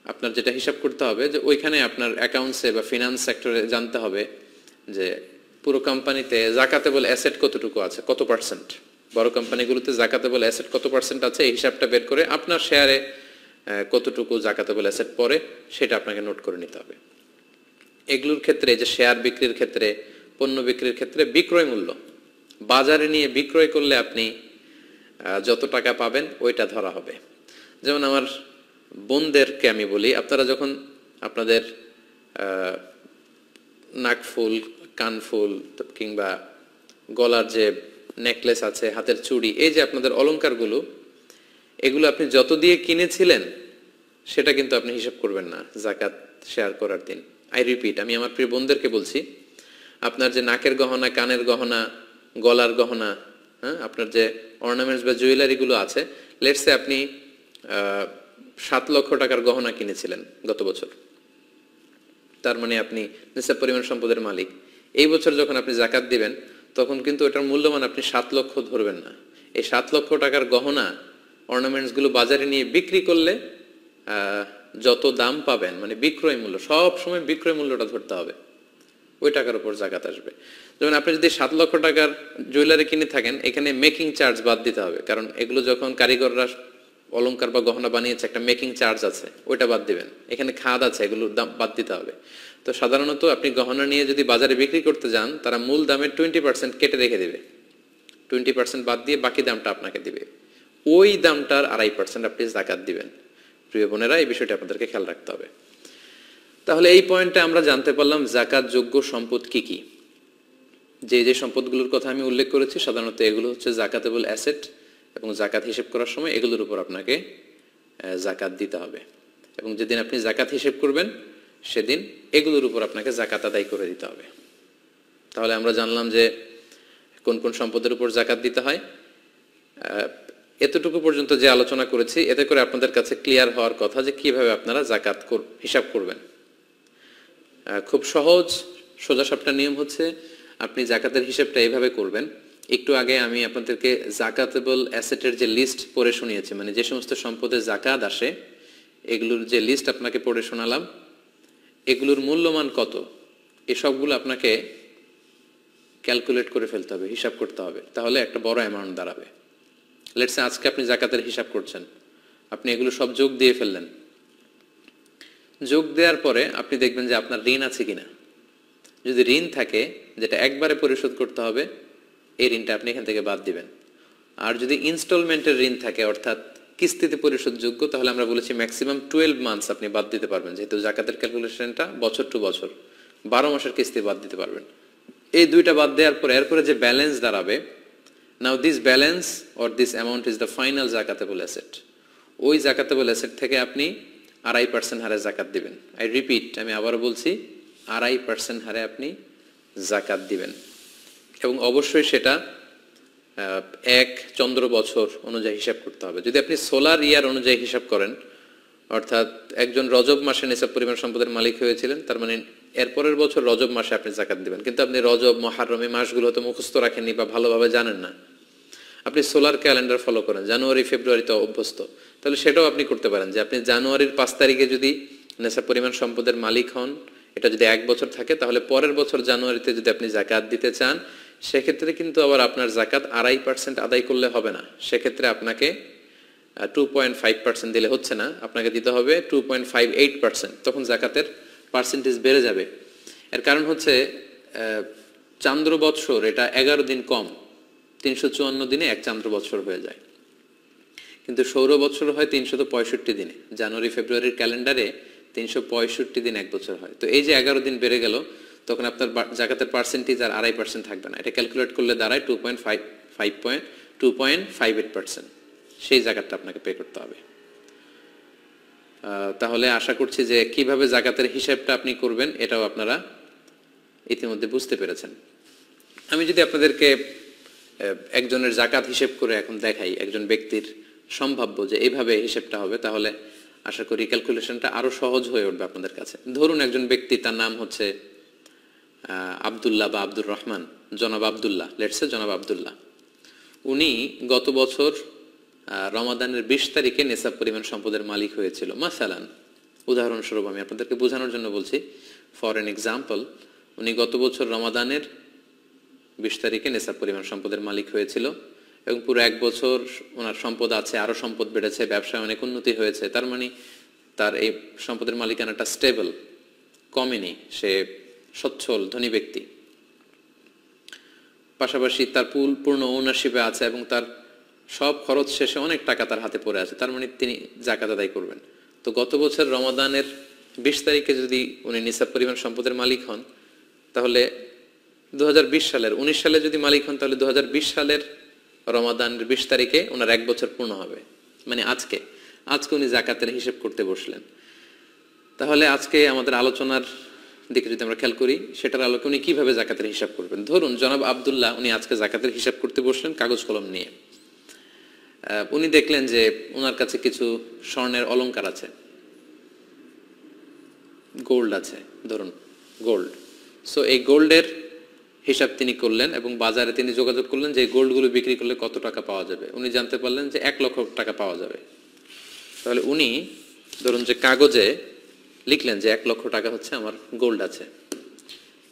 আপনার যেটা হিসাব করতে হবে যে ওইখানে আপনার অ্যাকাউন্টসে বা ফিনান্স সেক্টরে জানতে হবে যে পুরো কোম্পানিতে জাকাতেবল অ্যাসেট কতটুকু আছে, কত পার্সেন্ট। বড় কোম্পানিগুলোতে জাকাতেবল অ্যাসেট কত পার্সেন্ট আছে এই হিসাবটা বের করে আপনার শেয়ারে কতটুকু জাকাতেবল অ্যাসেট পড়ে সেটা আপনাকে নোট করে নিতে হবে। এগুলোর ক্ষেত্রে যে শেয়ার বিক্রির ক্ষেত্রে, পণ্য বিক্রির ক্ষেত্রে বিক্রয় মূল্য বাজারে নিয়ে বিক্রয় করলে আপনি যত টাকা পাবেন ওইটা ধরা হবে। যেমন আমার বোনদেরকে আমি বলি, আপনারা যখন আপনাদের নাকফুল, কানফুল কিংবা গলার যে নেকলেস আছে, হাতের চুড়ি, এই যে আপনাদের অলংকারগুলো, এগুলো আপনি যত দিয়ে কিনেছিলেন সেটা কিন্তু আপনি হিসাব করবেন না যাকাত শেয়ার করার দিন। আই রিপিট, আমি আমার প্রিয় বোনদেরকে বলছি, আপনার যে নাকের গহনা, কানের গহনা, গলার গহনা, হ্যাঁ, আপনার যে অর্নামেন্টস বা জুয়েলারিগুলো আছে, লেটসে আপনি 7 লক্ষ টাকার গহনা কিনেছিলেন গত বছর, তার মানে আপনি নিসাব পরিমাণ সম্পদের মালিক। এই বছর যখন আপনি যাকাত দিবেন তখন কিন্তু এটার মূল্যমান আপনি 7 লক্ষ ধরবেন না। এই 7 লক্ষ টাকার গহনা অর্নামেন্টসগুলো বাজারে নিয়ে বিক্রি করলে যত দাম পাবেন, মানে বিক্রয় মূল্য, সব সময় বিক্রয় মূল্যটা ধরতে হবে, ওই টাকার উপর যাকাত আসবে। যেমন আপনি যদি 7 লক্ষ টাকার জুয়েলারি কিনে থাকেন, এখানে মেকিং চার্জ বাদ দিতে হবে, কারণ এগুলো যখন কারিগররা অলংকার বা গহনা বানিয়েছে একটা মেকিং চার্জ আছে, ওইটা বাদ দিবেন। এখানে খাদ আছে, এগুলোর দাম বাদ দিতে হবে। তো সাধারণত আপনি গহনা নিয়ে যদি বাজারে বিক্রি করতে যান, তারা মূল দামের 20% কেটে রেখে দেবে, 20% বাদ দিয়ে বাকি দামটা আপনাকে দিবে। ওই দামটার 2.5% আপনি যাকাত দিবেন। প্রিয় বোনেরা, এই বিষয়টা আপনাদেরকে খেয়াল রাখতে হবে। তাহলে এই পয়েন্টে আমরা জানতে পারলাম যাকাত যোগ্য সম্পদ কি কি। যে সম্পদগুলোর কথা আমি উল্লেখ করেছি সাধারণত এগুলো হচ্ছে যাকাতেবল অ্যাসেট, এবং যাকাত হিসেব করার সময় এগুলোর উপর আপনাকে যাকাত দিতে হবে। এবং যেদিন আপনি যাকাত হিসেব করবেন সেদিন এগুলোর উপর আপনাকে যাকাত আদায় করে দিতে হবে। তাহলে আমরা জানলাম যে কোন কোন সম্পদের উপর যাকাত দিতে হয়। এতটুকু পর্যন্ত যে আলোচনা করেছি, এতে করে আপনাদের কাছে ক্লিয়ার হওয়ার কথা যে কিভাবে আপনারা যাকাত হিসাব করবেন। খুব সহজ সোজাসাপটা নিয়ম হচ্ছে, আপনি যাকাতের হিসাবটা এইভাবে করবেন। একটু আগে আমি আপনাদেরকে যাকাতেবল অ্যাসেটের যে লিস্ট পড়ে শুনিয়েছি, মানে যে সমস্ত সম্পদে যাকাত আসে এগুলোর যে লিস্ট আপনাকে পড়ে শোনালাম, এগুলোর মূল্যমান কত, এসবগুলো আপনাকে ক্যালকুলেট করে ফেলতে হবে, হিসাব করতে হবে, তাহলে একটা বড় অ্যামাউন্ট দাঁড়াবে। লেটস সে আজকে আপনি যাকাতের হিসাব করছেন, আপনি এগুলো সব যোগ দিয়ে ফেললেন। যোগ দেওয়ার পরে আপনি দেখবেন যে আপনার ঋণ আছে কিনা। যদি ঋণ থাকে যেটা একবারে পরিশোধ করতে হবে, এই ঋণটা আপনি এখান থেকে বাদ দিবেন। আর যদি ইনস্টলমেন্টের ঋণ থাকে, অর্থাৎ কিস্তিতে পরিশোধযোগ্য, তাহলে আমরা বলেছি ম্যাক্সিমাম 12 মান্থস আপনি বাদ দিতে পারবেন, যেহেতু জাকাতের ক্যালকুলেশনটা বছর টু বছর, 12 মাসের কিস্তি বাদ দিতে পারবেন। এই দুইটা বাদ দেওয়ার পরে এরপরে যে ব্যালেন্স দাঁড়াবে, now this balance or this amount is the final জাকাতেবল অ্যাসেট। ওই জাকাতেবল অ্যাসেট থেকে আপনি 2.5% হারে জাকাত দিবেন। আই রিপিট, আমি আবারও বলছি, 2.5% হারে আপনি জাকাত দিবেন। এবং অবশ্যই সেটা 1 চন্দ্র বছর অনুযায়ী হিসাব করতে হবে। যদি আপনি সোলার ইয়ার অনুযায়ী হিসাব করেন, অর্থাৎ একজন রজব মাসে নিসাব পরিমাণ সম্পদের মালিক হয়েছিলেন, তার মানে এরপরের বছর রজব মাসে আপনি যাকাত দিবেন। কিন্তু আপনি রজব, মুহররম এই মাসগুলো হয়তো মুখস্থ রাখেননি বা ভালোভাবে জানেন না, আপনি সোলার ক্যালেন্ডার ফলো করেন, জানুয়ারি ফেব্রুয়ারিতে অভ্যস্ত, তাহলে সেটাও আপনি করতে পারেন যে আপনি জানুয়ারির 5 তারিখে যদি নিসাব পরিমাণ সম্পদের মালিক হন, এটা যদি 1 বছর থাকে, তাহলে পরের বছর জানুয়ারিতে যদি আপনি যাকাত দিতে চান, সেক্ষেত্রে কিন্তু আবার আপনার যাকাত 2.5% আদায় করলে হবে না। সেক্ষেত্রে আপনাকে 2.5% দিলে হচ্ছে না, আপনাকে দিতে হবে 2.58%। তখন যাকাতের পার্সেন্টেজ বেড়ে যাবে। এর কারণ হচ্ছে চান্দ্র বৎসর এটা 11 দিন কম, 354 দিনে 1 চান্দ্র বৎসর হয়ে যায়, কিন্তু সৌর বৎসর হয় 365 দিনে। জানুয়ারি ফেব্রুয়ারির ক্যালেন্ডারে 365 দিন 1 বছর হয়। তো এই যে 11 দিন বেড়ে গেল, তখন আপনার যাকাতের পার্সেন্টেজ আর 2.5% থাকবে না। এটা ক্যালকুলেট করলে দাঁড়ায় 2.58%। সেই জাকাতটা আপনাকে পে করতে হবে। তাহলে আশা করছি যে কিভাবে যাকাতের হিসাবটা আপনি করবেন এটাও আপনারা ইতিমধ্যে বুঝতে পেরেছেন। আমি যদি আপনাদেরকে একজনের যাকাত হিসেব করে এখন দেখাই, একজন ব্যক্তির সম্ভাব্য যে এইভাবে হিসেবটা হবে, তাহলে আশা করি ক্যালকুলেশনটা আরো সহজ হয়ে উঠবে আপনাদের কাছে। ধরুন একজন ব্যক্তি, তার নাম হচ্ছে আব্দুল্লাহ বা আব্দুর রহমান, জনাব আব্দুল্লাহ, লেটস সে জনাব আব্দুল্লাহ। উনি গত বছর রমাদানের 20 তারিখে নিসাব পরিমাণ সম্পদের মালিক হয়েছিল। মাসালান, উদাহরণস্বরূপ আমি আপনাদেরকে বোঝানোর জন্য বলছি, ফর এন এক্সাম্পল, উনি গত বছর রমাদানের 20 তারিখে নিসাব পরিমাণ সম্পদের মালিক হয়েছিল, এবং পুরো 1 বছর ওনার সম্পদ আছে, আরো সম্পদ বেড়েছে, ব্যবসায় অনেক উন্নতি হয়েছে। তার মানে তার এই সম্পদের মালিকানাটা স্টেবল, কমেনি, সে সচ্ছল ধনী ব্যক্তি। পাশাপাশি তার পূর্ণ ওনারশিপে আছে এবং তার সব খরচ শেষে অনেক টাকা তার হাতে পড়ে আছে, তার মানে তিনি যাকাত আদায় করবেন। তো গত বছর রমাদানের 20 তারিখে যদি উনি নিসাব পরিমাণ সম্পদের মালিক হন, তাহলে 2020 সালের 19 সালে যদি মালিক হন, তাহলে 2020 সালের রমাদানের 20 তারিখে ওনার 1 বছর পূর্ণ হবে। মানে আজকে আজকে উনি জাকাতের হিসাব করতে বসলেন। তাহলে আজকে আমাদের আলোচনার দিকে যদি আমরা খেয়াল করি, সেটার আলোকে উনি কিভাবে জাকাতের হিসাব করবেন। ধরুন জনাব আব্দুল্লাহ উনি আজকে জাকাতের হিসাব করতে বসলেন কাগজ কলম নিয়ে। উনি দেখলেন যে ওনার কাছে কিছু স্বর্ণের অলংকার আছে, গোল্ড আছে, ধরুন গোল্ড। সো এই গোল্ডের হিসাব তিনি করলেন এবং বাজারে তিনি যোগাযোগ করলেন যে এই গোল্ডগুলো বিক্রি করলে কত টাকা পাওয়া যাবে। উনি জানতে পারলেন যে 1 লক্ষ টাকা পাওয়া যাবে। তাহলে উনি ধরুন যে কাগজে লিখলেন যে 1 লক্ষ টাকা হচ্ছে আমার গোল্ড আছে।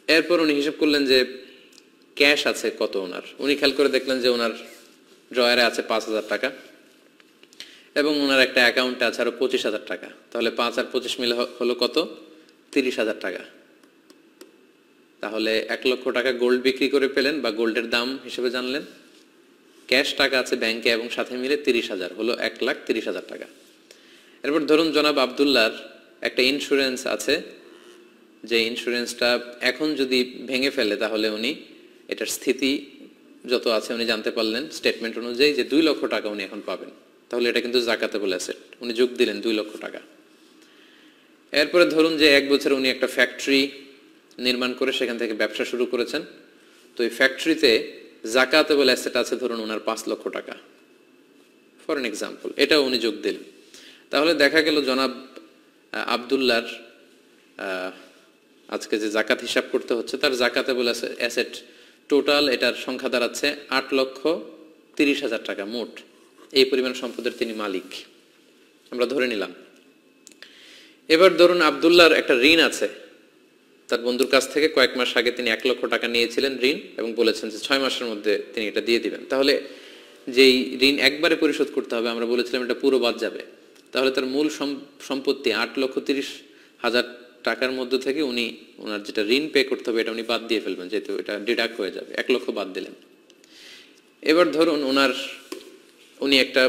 এরপর উনি হিসাব করলেন যে ক্যাশ আছে কত ওনার। উনি খেয়াল করে দেখলেন যে ওনার ড্রয়ারে আছে 5,000 টাকা এবং ওনার একটা অ্যাকাউন্টে আছে আরো 25,000 টাকা। তাহলে 5 আর 25 মিলে হলো কত? 30,000 টাকা। তাহলে 1 লক্ষ টাকা গোল্ড বিক্রি করে পেলেন বা গোল্ডের দাম হিসেবে জানলেন। ক্যাশ টাকা আছে ব্যাংকে এবং সাথে মিলে 30,000, হলো 1,30,000 টাকা। এরপর ধরুন জনাব আব্দুল্লাহর একটা ইন্স্যুরেন্স আছে, যে ইন্স্যুরেন্সটা এখন যদি ভেঙে ফেলে তাহলে উনি এটার স্থিতি যত আছে উনি জানতে পারলেন স্টেটমেন্ট অনুযায়ী যে 2 লক্ষ টাকা উনি এখন পাবেন। তাহলে এটা কিন্তু জাকাতেবল অ্যাসেট, উনি যোগ দিলেন 2 লক্ষ টাকা। এরপরে ধরুন যে 1 বছর উনি একটা ফ্যাক্টরি নির্মাণ করে সেখান থেকে ব্যবসা শুরু করেছেন। তো এই ফ্যাক্টরিতে জাকাতেবল অ্যাসেট আছে ধরুন ওনার 5 লক্ষ টাকা, ফর এন এক্সাম্পল, এটাও উনি যোগ দিলেন। তাহলে দেখা গেল জনাব আব্দুল্লাহর আজকে যে জাকাত হিসাব করতে হচ্ছে তার জাকাতেবল অ্যাসেট টোটাল এটার সংখ্যা দাঁড়াচ্ছে 8,30,000 টাকা মোট। এই পরিমাণ সম্পদের তিনি মালিক আমরা ধরে নিলাম। এবার ধরুন আব্দুল্লাহর একটা ঋণ আছে, তার বন্ধুর কাছ থেকে কয়েক মাস আগে তিনি 1 লক্ষ টাকা নিয়েছিলেন ঋণ এবং বলেছেন যে 6 মাসের মধ্যে তিনি এটা দিয়ে দিবেন। তাহলে যেই ঋণ একবারে পরিশোধ করতে হবে আমরা বলেছিলাম এটা পুরো বাদ যাবে। তাহলে তার মূল সম্পত্তি 8,30,000 টাকার মধ্যে থেকে উনি ওনার যেটা ঋণ পে করতে হবে এটা উনি বাদ দিয়ে ফেলবেন, যেহেতু এটা ডিডাক্ট হয়ে যাবে। 1 লক্ষ বাদ দিলেন। এবার ধরুন উনি একটা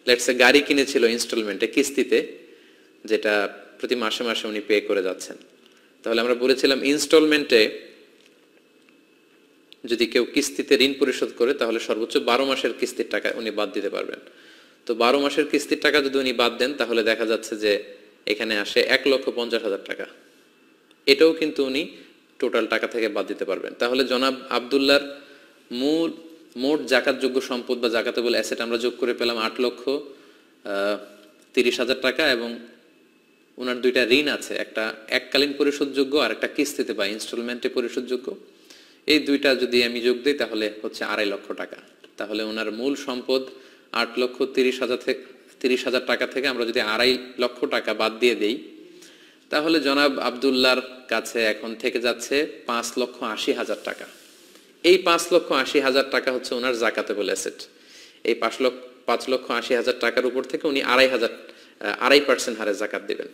লেটস এ গাড়ি কিনেছিল ইনস্টলমেন্টে, কিস্তিতে, যেটা প্রতি মাসে মাসে উনি পে করে যাচ্ছেন। তাহলে আমরা বলেছিলাম ইনস্টলমেন্টে যদি কেউ কিস্তিতে ঋণ পরিশোধ করে তাহলে সর্বোচ্চ 12 মাসের কিস্তির টাকা উনি বাদ দিতে পারবেন। তো 12 মাসের কিস্তির টাকা যদি উনি বাদ দেন তাহলে দেখা যাচ্ছে যে এখানে আসে 1,50,000 টাকা। এটাও কিন্তু উনি টোটাল টাকা থেকে বাদ দিতে পারবেন। তাহলে জনাব আব্দুল্লাহর মোট জাকাতযোগ্য সম্পদ বা জাকাতেবল অ্যাসেট আমরা যোগ করে পেলাম 8,30,000 টাকা এবং ওনার 2টা ঋণ আছে, একটা এককালীন পরিশোধযোগ্য আর একটা কিস্তিতে বা ইনস্টলমেন্টে পরিশোধযোগ্য। এই 2টা যদি আমি যোগ দিই তাহলে হচ্ছে 2.5 লক্ষ টাকা। তাহলে ওনার মূল সম্পদ 8,30,000 টাকা থেকে আমরা যদি 2.5 লক্ষ টাকা বাদ দিয়ে দেই তাহলে জনাব আব্দুল্লাহর কাছে এখন থেকে যাচ্ছে 5,80,000 টাকা। এই 5,80,000 টাকা হচ্ছে ওনার জাকাতেবল অ্যাসেট। এই 5,80,000 টাকার উপর থেকে উনি 2.5% হারে জাকাত দিবেন।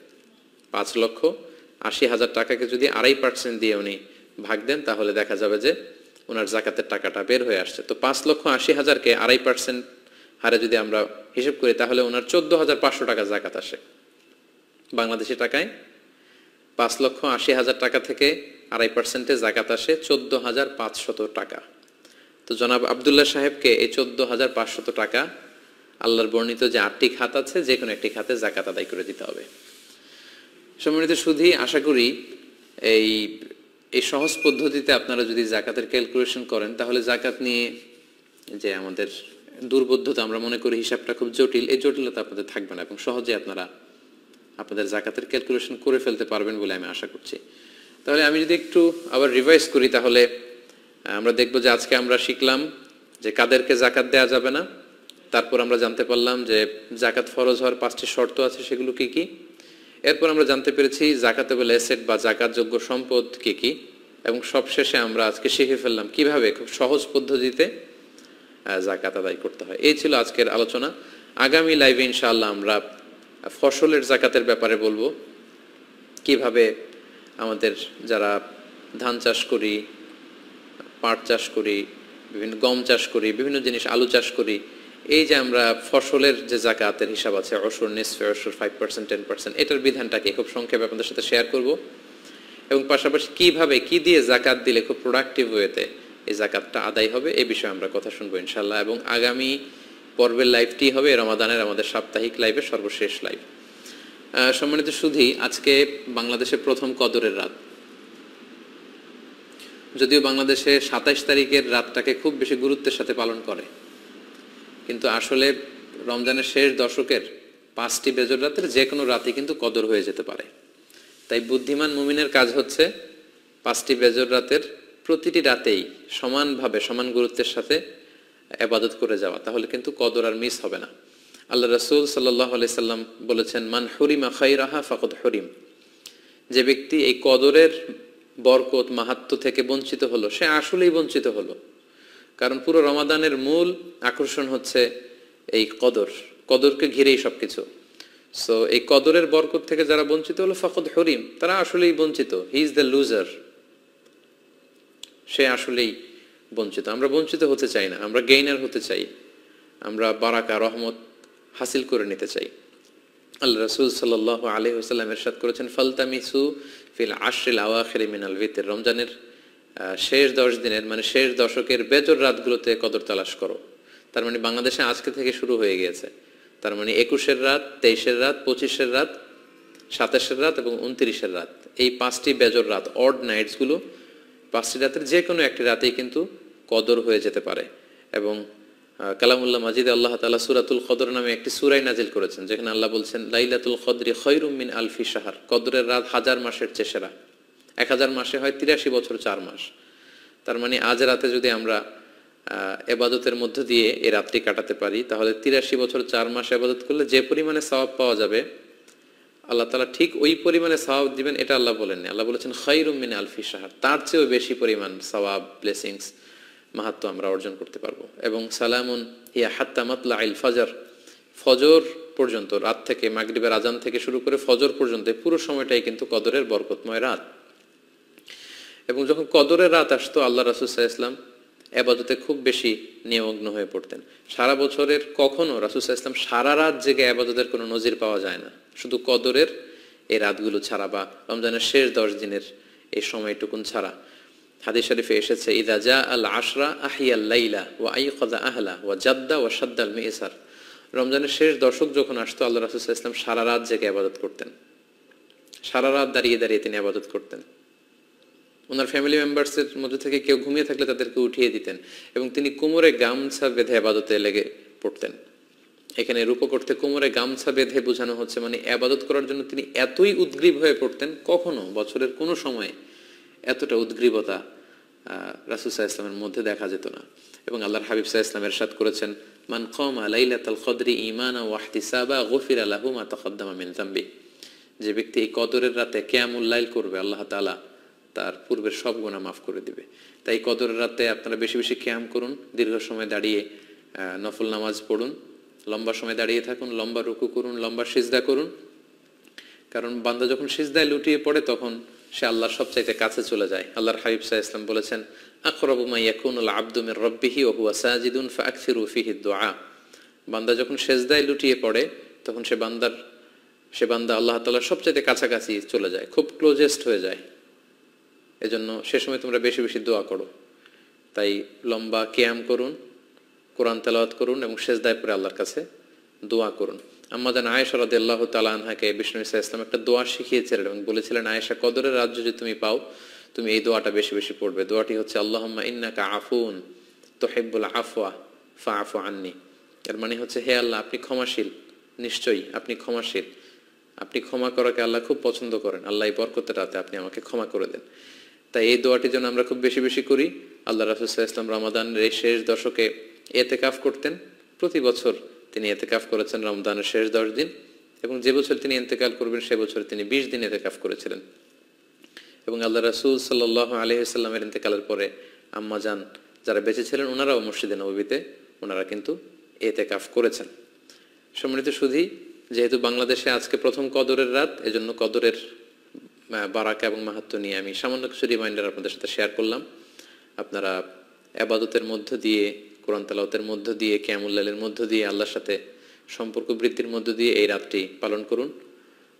5,80,000 টাকাকে যদি 2.5% দিয়ে উনি ভাগ দেন তাহলে দেখা যাবে যে ওনার জাকাতের টাকাটা বের হয়ে আসছে। তো 5,80,000কে 2.5% হারে যদি আমরা হিসাব করি তাহলে ওনার 14,500 টাকা জাকাত আসে। বাংলাদেশি টাকায় 5,80,000 টাকা থেকে 2.5%-এ জাকাত আসে 14,500 টাকা। তো জনাব আব্দুল্লাহ সাহেবকে এই 14,500 টাকা আল্লাহর বর্ণিত যে 8টি খাত আছে যে কোনো একটি খাতে জাকাত আদায় করে দিতে হবে। সম্মানিত সুধী, আশা করি এই সহজ পদ্ধতিতে আপনারা যদি জাকাতের ক্যালকুলেশন করেন তাহলে জাকাত নিয়ে যে আমাদের দুর্বোধ্যতা, আমরা মনে করি হিসাবটা খুব জটিল, এই জটিলতা আপনাদের থাকবে না এবং সহজে আপনারা আপনাদের জাকাতের ক্যালকুলেশন করে ফেলতে পারবেন বলে আমি আশা করছি। তাহলে আমি যদি একটু আবার রিভাইজ করি তাহলে আমরা দেখব যে আজকে আমরা শিখলাম যে কাদেরকে জাকাত দেওয়া যাবে না। তারপর আমরা জানতে পারলাম যে জাকাত ফরজ হওয়ার 5টি শর্ত আছে, সেগুলো কি কি। এরপর আমরা জানতে পেরেছি জাকাতেবল অ্যাসেট বা জাকাতযোগ্য সম্পদ কি কি, এবং সবশেষে আমরা আজকে শিখে ফেললাম কিভাবে খুব সহজ পদ্ধতিতে জাকাত আদায় করতে হয়। এই ছিল আজকের আলোচনা। আগামী লাইভে ইনশাআল্লাহ আমরা ফসলের জাকাতের ব্যাপারে বলবো, কিভাবে আমাদের যারা ধান চাষ করি, পাট চাষ করি, বিভিন্ন গম চাষ করি, বিভিন্ন জিনিস আলু চাষ করি, এই যে আমরা ফসলের যে জাকাতের হিসাব আছে অশর, নিসফে অশর, 5%, 10%, এটার বিধানটাকে খুব সংক্ষেপে আপনাদের সাথে শেয়ার করব এবং পাশাপাশি কিভাবে কি দিয়ে জাকাত দিলে খুব প্রোডাক্টিভ ওয়েতে এই জাকাতটা আদায় হবে এই বিষয়ে আমরা কথা শুনবো ইনশাআল্লাহ। এবং আগামী পর্বের লাইভটি হবে রমাদানের আমাদের সাপ্তাহিক লাইভের সর্বশেষ লাইভ। সম্মানিত সুধী, আজকে বাংলাদেশের প্রথম কদরের রাত। যদিও বাংলাদেশে ২৭ তারিখের রাতটাকে খুব বেশি গুরুত্বের সাথে পালন করে, কিন্তু আসলে রমজানের শেষ দশকের ৫টি বেজর রাতের যে কোনো রাতই কিন্তু কদর হয়ে যেতে পারে। তাই বুদ্ধিমান মুমিনের কাজ হচ্ছে ৫টি বেজর রাতের প্রতিটি রাতেই সমানভাবে সমান গুরুত্বের সাথে ইবাদত করে যাওয়া, তাহলে কিন্তু কদর আর মিস হবে না। আল্লাহ রাসূল সাল্লাল্লাহু আলাইহি সাল্লাম বলেছেন, মান হুরিমা খায়রাহা ফাকাদ হুরিম। যে ব্যক্তি এই কদরের বরকত মাহাত্ম্য থেকে বঞ্চিত হলো, সে আসলেই বঞ্চিত হলো। কারণ পুরো রমাদানের মূল আকর্ষণ হচ্ছে এই কদরকে ঘিরেই সবকিছু। সো এই কদরের বরকত থেকে যারা বঞ্চিত হলো ফাকাদ হুরিম, তারা আসলেই বঞ্চিত। হি ইজ দ্য লুজার, সে আসলেই বঞ্চিত। আমরা বঞ্চিত হতে চাই না, আমরা গেইনার হতে চাই, আমরা বারাকা রহমত হাসিল করে নিতে চাই। আল্লাহ রাসূল সাল্লাল্লাহু আলাইহি ওয়াসাল্লাম ইরশাদ করেছেন, ফালতামিসু ফিল আশরিল আওয়াখির মিনাল ভিতর। রমজানের শেষ 10 দিনের মানে শেষ দশকের বেজর রাতগুলোতে কদর তালাশ করো। তার মানে বাংলাদেশে আজকে থেকে শুরু হয়ে গিয়েছে। তার মানে 21-এর রাত, 23-এর রাত, 25-এর রাত, 27-এর রাত এবং 29-এর রাত, এই 5টি বেজর রাত, অড নাইটসগুলো, 5টি রাতের যে কোনো একটি রাতেই কিন্তু কদর হয়ে যেতে পারে। এবং কালামুল্লাহ মাজিদে আল্লাহ তাআলা সূরাতুল কদর নামে একটি সূরা নাজিল করেছেন, যেখানে আল্লাহ বলছেন, লাইলাতুল কদরি খায়রুম মিন আলফি শাহর। কদরের রাত 1000 মাসের চেয়ে সেরা। 1000 মাসে হয় 83 বছর 4 মাস। তার মানে আজ রাতে যদি আমরা ইবাদতের মধ্য দিয়ে এই রাতটি কাটাতে পারি, তাহলে 83 বছর 4 মাস ইবাদত করলে যে পরিমাণে সওয়াব পাওয়া যাবে, আল্লাহ তাআলা ঠিক ওই পরিমাণে সওয়াব দিবেন, এটা আল্লাহ বলেননি। আল্লাহ বলেছেন খায়রুম মিন আলফি শাহর, তার চেয়েও বেশি পরিমাণ সওয়াব, ব্লেসিংস, মাহাত্ম্য আমরা অর্জন করতে পারবো। এবং সালামুন হিয়া হাত্তা মাতলাইল ফজর, ফজর পর্যন্ত, রাত থেকে মাগরিবের আজান থেকে শুরু করে ফজর পর্যন্ত পুরো সময়টাই কিন্তু কদরের বরকতময় রাত। এবং যখন কদরের রাত আসতো, আল্লাহ রাসূল সাল্লাল্লাহু আলাইহি ওয়াসাল্লাম ইবাদতে খুব বেশি নিমগ্ন হয়ে পড়তেন। সারা বছরের কখনো রাসূল সাল্লাল্লাহু আলাইহি ওয়াসাল্লাম সারা রাত জেগে ইবাদতের কোনো নজির পাওয়া যায় না, শুধু কদরের এই রাতগুলো ছাড়া বা রমজানের শেষ 10 দিনের এই সময়টুকুন ছাড়া। হাদিস শরীফে এসেছে, ইযা জা আল আশরা আহিয়াল লাইলা ওয়া আইকাযা আহলা ওয়া জাদ্দা ওয়া শাদ্দাল মিসার। রমজানের শেষ দশক যখন আসতো, আল্লাহ রাসূল সাল্লাল্লাহু আলাইহি ওয়াসাল্লাম সারা রাত জেগে ইবাদত করতেন, সারা রাত দাঁড়িয়ে দাঁড়িয়ে তিনি ইবাদত করতেন। ওনার ফ্যামিলি মেম্বার্সের মধ্যে থেকে কেউ ঘুমিয়ে থাকলে তাদেরকে উঠিয়ে দিতেন এবং তিনি কোমরে গামছা বেঁধে ইবাদতে লেগে পড়তেন। এখানে রূপক অর্থে কোমরে গামছা বেঁধে বোঝানো হচ্ছে মানে ইবাদত করার জন্য তিনি এতই উদ্গ্রীব হয়ে পড়তেন, কখনো বছরের কোনো সময়ে এতটা উদ্গ্রীবতা রাসূল সাল্লাল্লাহু আলাইহি ওয়াসাল্লামের মধ্যে দেখা যেত না। এবং আল্লাহর হাবিব সাল্লাল্লাহু আলাইহি ওয়াসাল্লাম ইরশাদ করেছেন, মান কামা লাইলাতাল কদরি ঈমানান ওয়া ইহতিসাবা গুফিরা লাহু মা তাকদ্দামা মিন যামবি। যে ব্যক্তি এই কদরের রাতে কিয়ামুল লাইল করবে, আল্লাহ তাআলা তার পূর্বের সব গুনাহ মাফ করে দিবে। তাই কদরের রাতে আপনারা বেশি বেশি কিয়াম করুন, দীর্ঘ সময় দাঁড়িয়ে নফল নামাজ পড়ুন, লম্বা সময় দাঁড়িয়ে থাকুন, লম্বা রুকু করুন, লম্বা সিজদা করুন। কারণ বান্দা যখন সিজদায় লুটিয়ে পড়ে, তখন সে আল্লাহর সবচাইতে কাছে চলে যায়। আল্লাহর হাবিব সাল্লাল্লাহু আলাইহি ওয়াসাল্লাম বলেছেন, আকরাবু মা ইয়াকুনুল আবদু মির রাব্বিহি ওয়া হুয়া সাজিদুন ফাআকসিরু ফিহি দুআ। বান্দা যখন সিজদায় লুটিয়ে পড়ে, তখন সে বান্দা আল্লাহ তাআলার সবচাইতে কাছাকাছি চলে যায়, খুব ক্লোজেস্ট হয়ে যায়। এজন্য সে সময় তোমরা বেশি বেশি দোয়া করো। তাই লম্বা কিয়াম করুন, কোরআন তেলাওয়াত করুন এবং সিজদায় পড়ে আল্লাহর কাছে দোয়া করুন। আম্মা জান আয়েশা রাদিয়াল্লাহু তাআলা আনহাকে বিষ্ণু ইসা ইসলাম একটা দোয়া শিখিয়েছিলেন এবং বলেছিলেন, আয়েশা, কদরের রাত যদি তুমি পাও, তুমি এই দোয়াটা বেশি বেশি পড়বে। দোয়াটি হচ্ছে, আল্লাহুম্মা ইন্নাকা আফুন তুহিব্বুল আফওয়া ফাআফু আন্নি। এর মানে হচ্ছে, হে আল্লাহ, আপনি ক্ষমাশীল, নিশ্চয়ই আপনি ক্ষমাশীল, আপনি ক্ষমা করাকে আল্লাহ খুব পছন্দ করেন, আল্লাহ এই বরকতের রাতে আপনি আমাকে ক্ষমা করে দেন। তাই এই দোয়াটি যেন আমরা খুব বেশি বেশি করি। আল্লাহ রাসূল সাল্লাল্লাহু আলাইহি ওয়াসাল্লাম রমাদানের এই শেষ দশকে ইতিকাফ করতেন। প্রতি বছর তিনি ইতিকাফ করেছেন রমজানের শেষ 10 দিন, এবং যে বছর তিনি ইন্তেকাল করবেন সে বছর তিনি 20 দিন ইতিকাফ করেছিলেন। এবং আল্লাহ রাসূল সাল্লাল্লাহু আলাইহি ওয়াসাল্লামের ইন্তেকালের পরে আম্মা জান যারা বেঁচে ছিলেন, ওনারাও মসজিদে নববীতে ওনারা কিন্তু ইতিকাফ করেছেন। সম্মানিত সুধী, যেহেতু বাংলাদেশে আজকে প্রথম কদরের রাত, এজন্য কদরের বারাকা এবং মাহাত্ম্য নিয়ে আমি সামান্য কিছু রিমাইন্ডার আপনাদের সাথে শেয়ার করলাম। আপনারা ইবাদতের মধ্য দিয়ে, কোরআন তেলাওয়াতের মধ্য দিয়ে, কিয়ামুল লাইলের মধ্য দিয়ে, আল্লাহর সাথে সম্পর্ক বৃদ্ধির মধ্য দিয়ে এই রাতটি পালন করুন।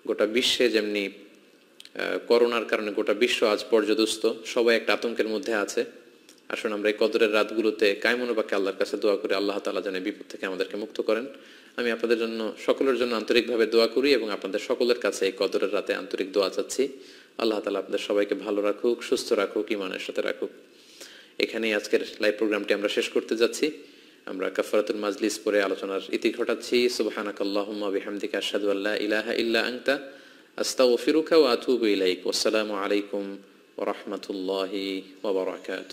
গোটা বিশ্বে যেমনি করোনার কারণে গোটা বিশ্ব আজ পর্যদুস্ত, সবাই একটা আতঙ্কের মধ্যে আছে। আসুন আমরা এই কদরের রাতগুলোতে কায়মনোবাক্যে আল্লাহর কাছে দোয়া করে আল্লাহ তাআলা যেন এই বিপদ থেকে আমাদেরকে মুক্ত করেন। আমি আপনাদের জন্য সকলের জন্য আন্তরিকভাবে দোয়া করি এবং আপনাদের সকলের কাছে এই কদরের রাতে আন্তরিক দোয়া চাচ্ছি। আল্লাহ তাআলা আপনাদের সবাইকে ভালো রাখুক, সুস্থ রাখুক, ঈমানের সাথে রাখুক। এখানেই আজকের লাইভ প্রোগ্রামটি আমরা শেষ করতে যাচ্ছি। আমরা কাফারাতুল মাজলিস পরে আলোচনার ইতি ঘটাচ্ছি। সুবহানাকাল্লাহুম্মা বিহামদিকা আশহাদু আল্লা ইলাহা ইল্লা আনতা আস্তাগফিরুকা ওয়া আতুবু ইলাইক। ওয়াসসালামু আলাইকুম ওয়া রাহমাতুল্লাহি ওয়া বারাকাতুহু।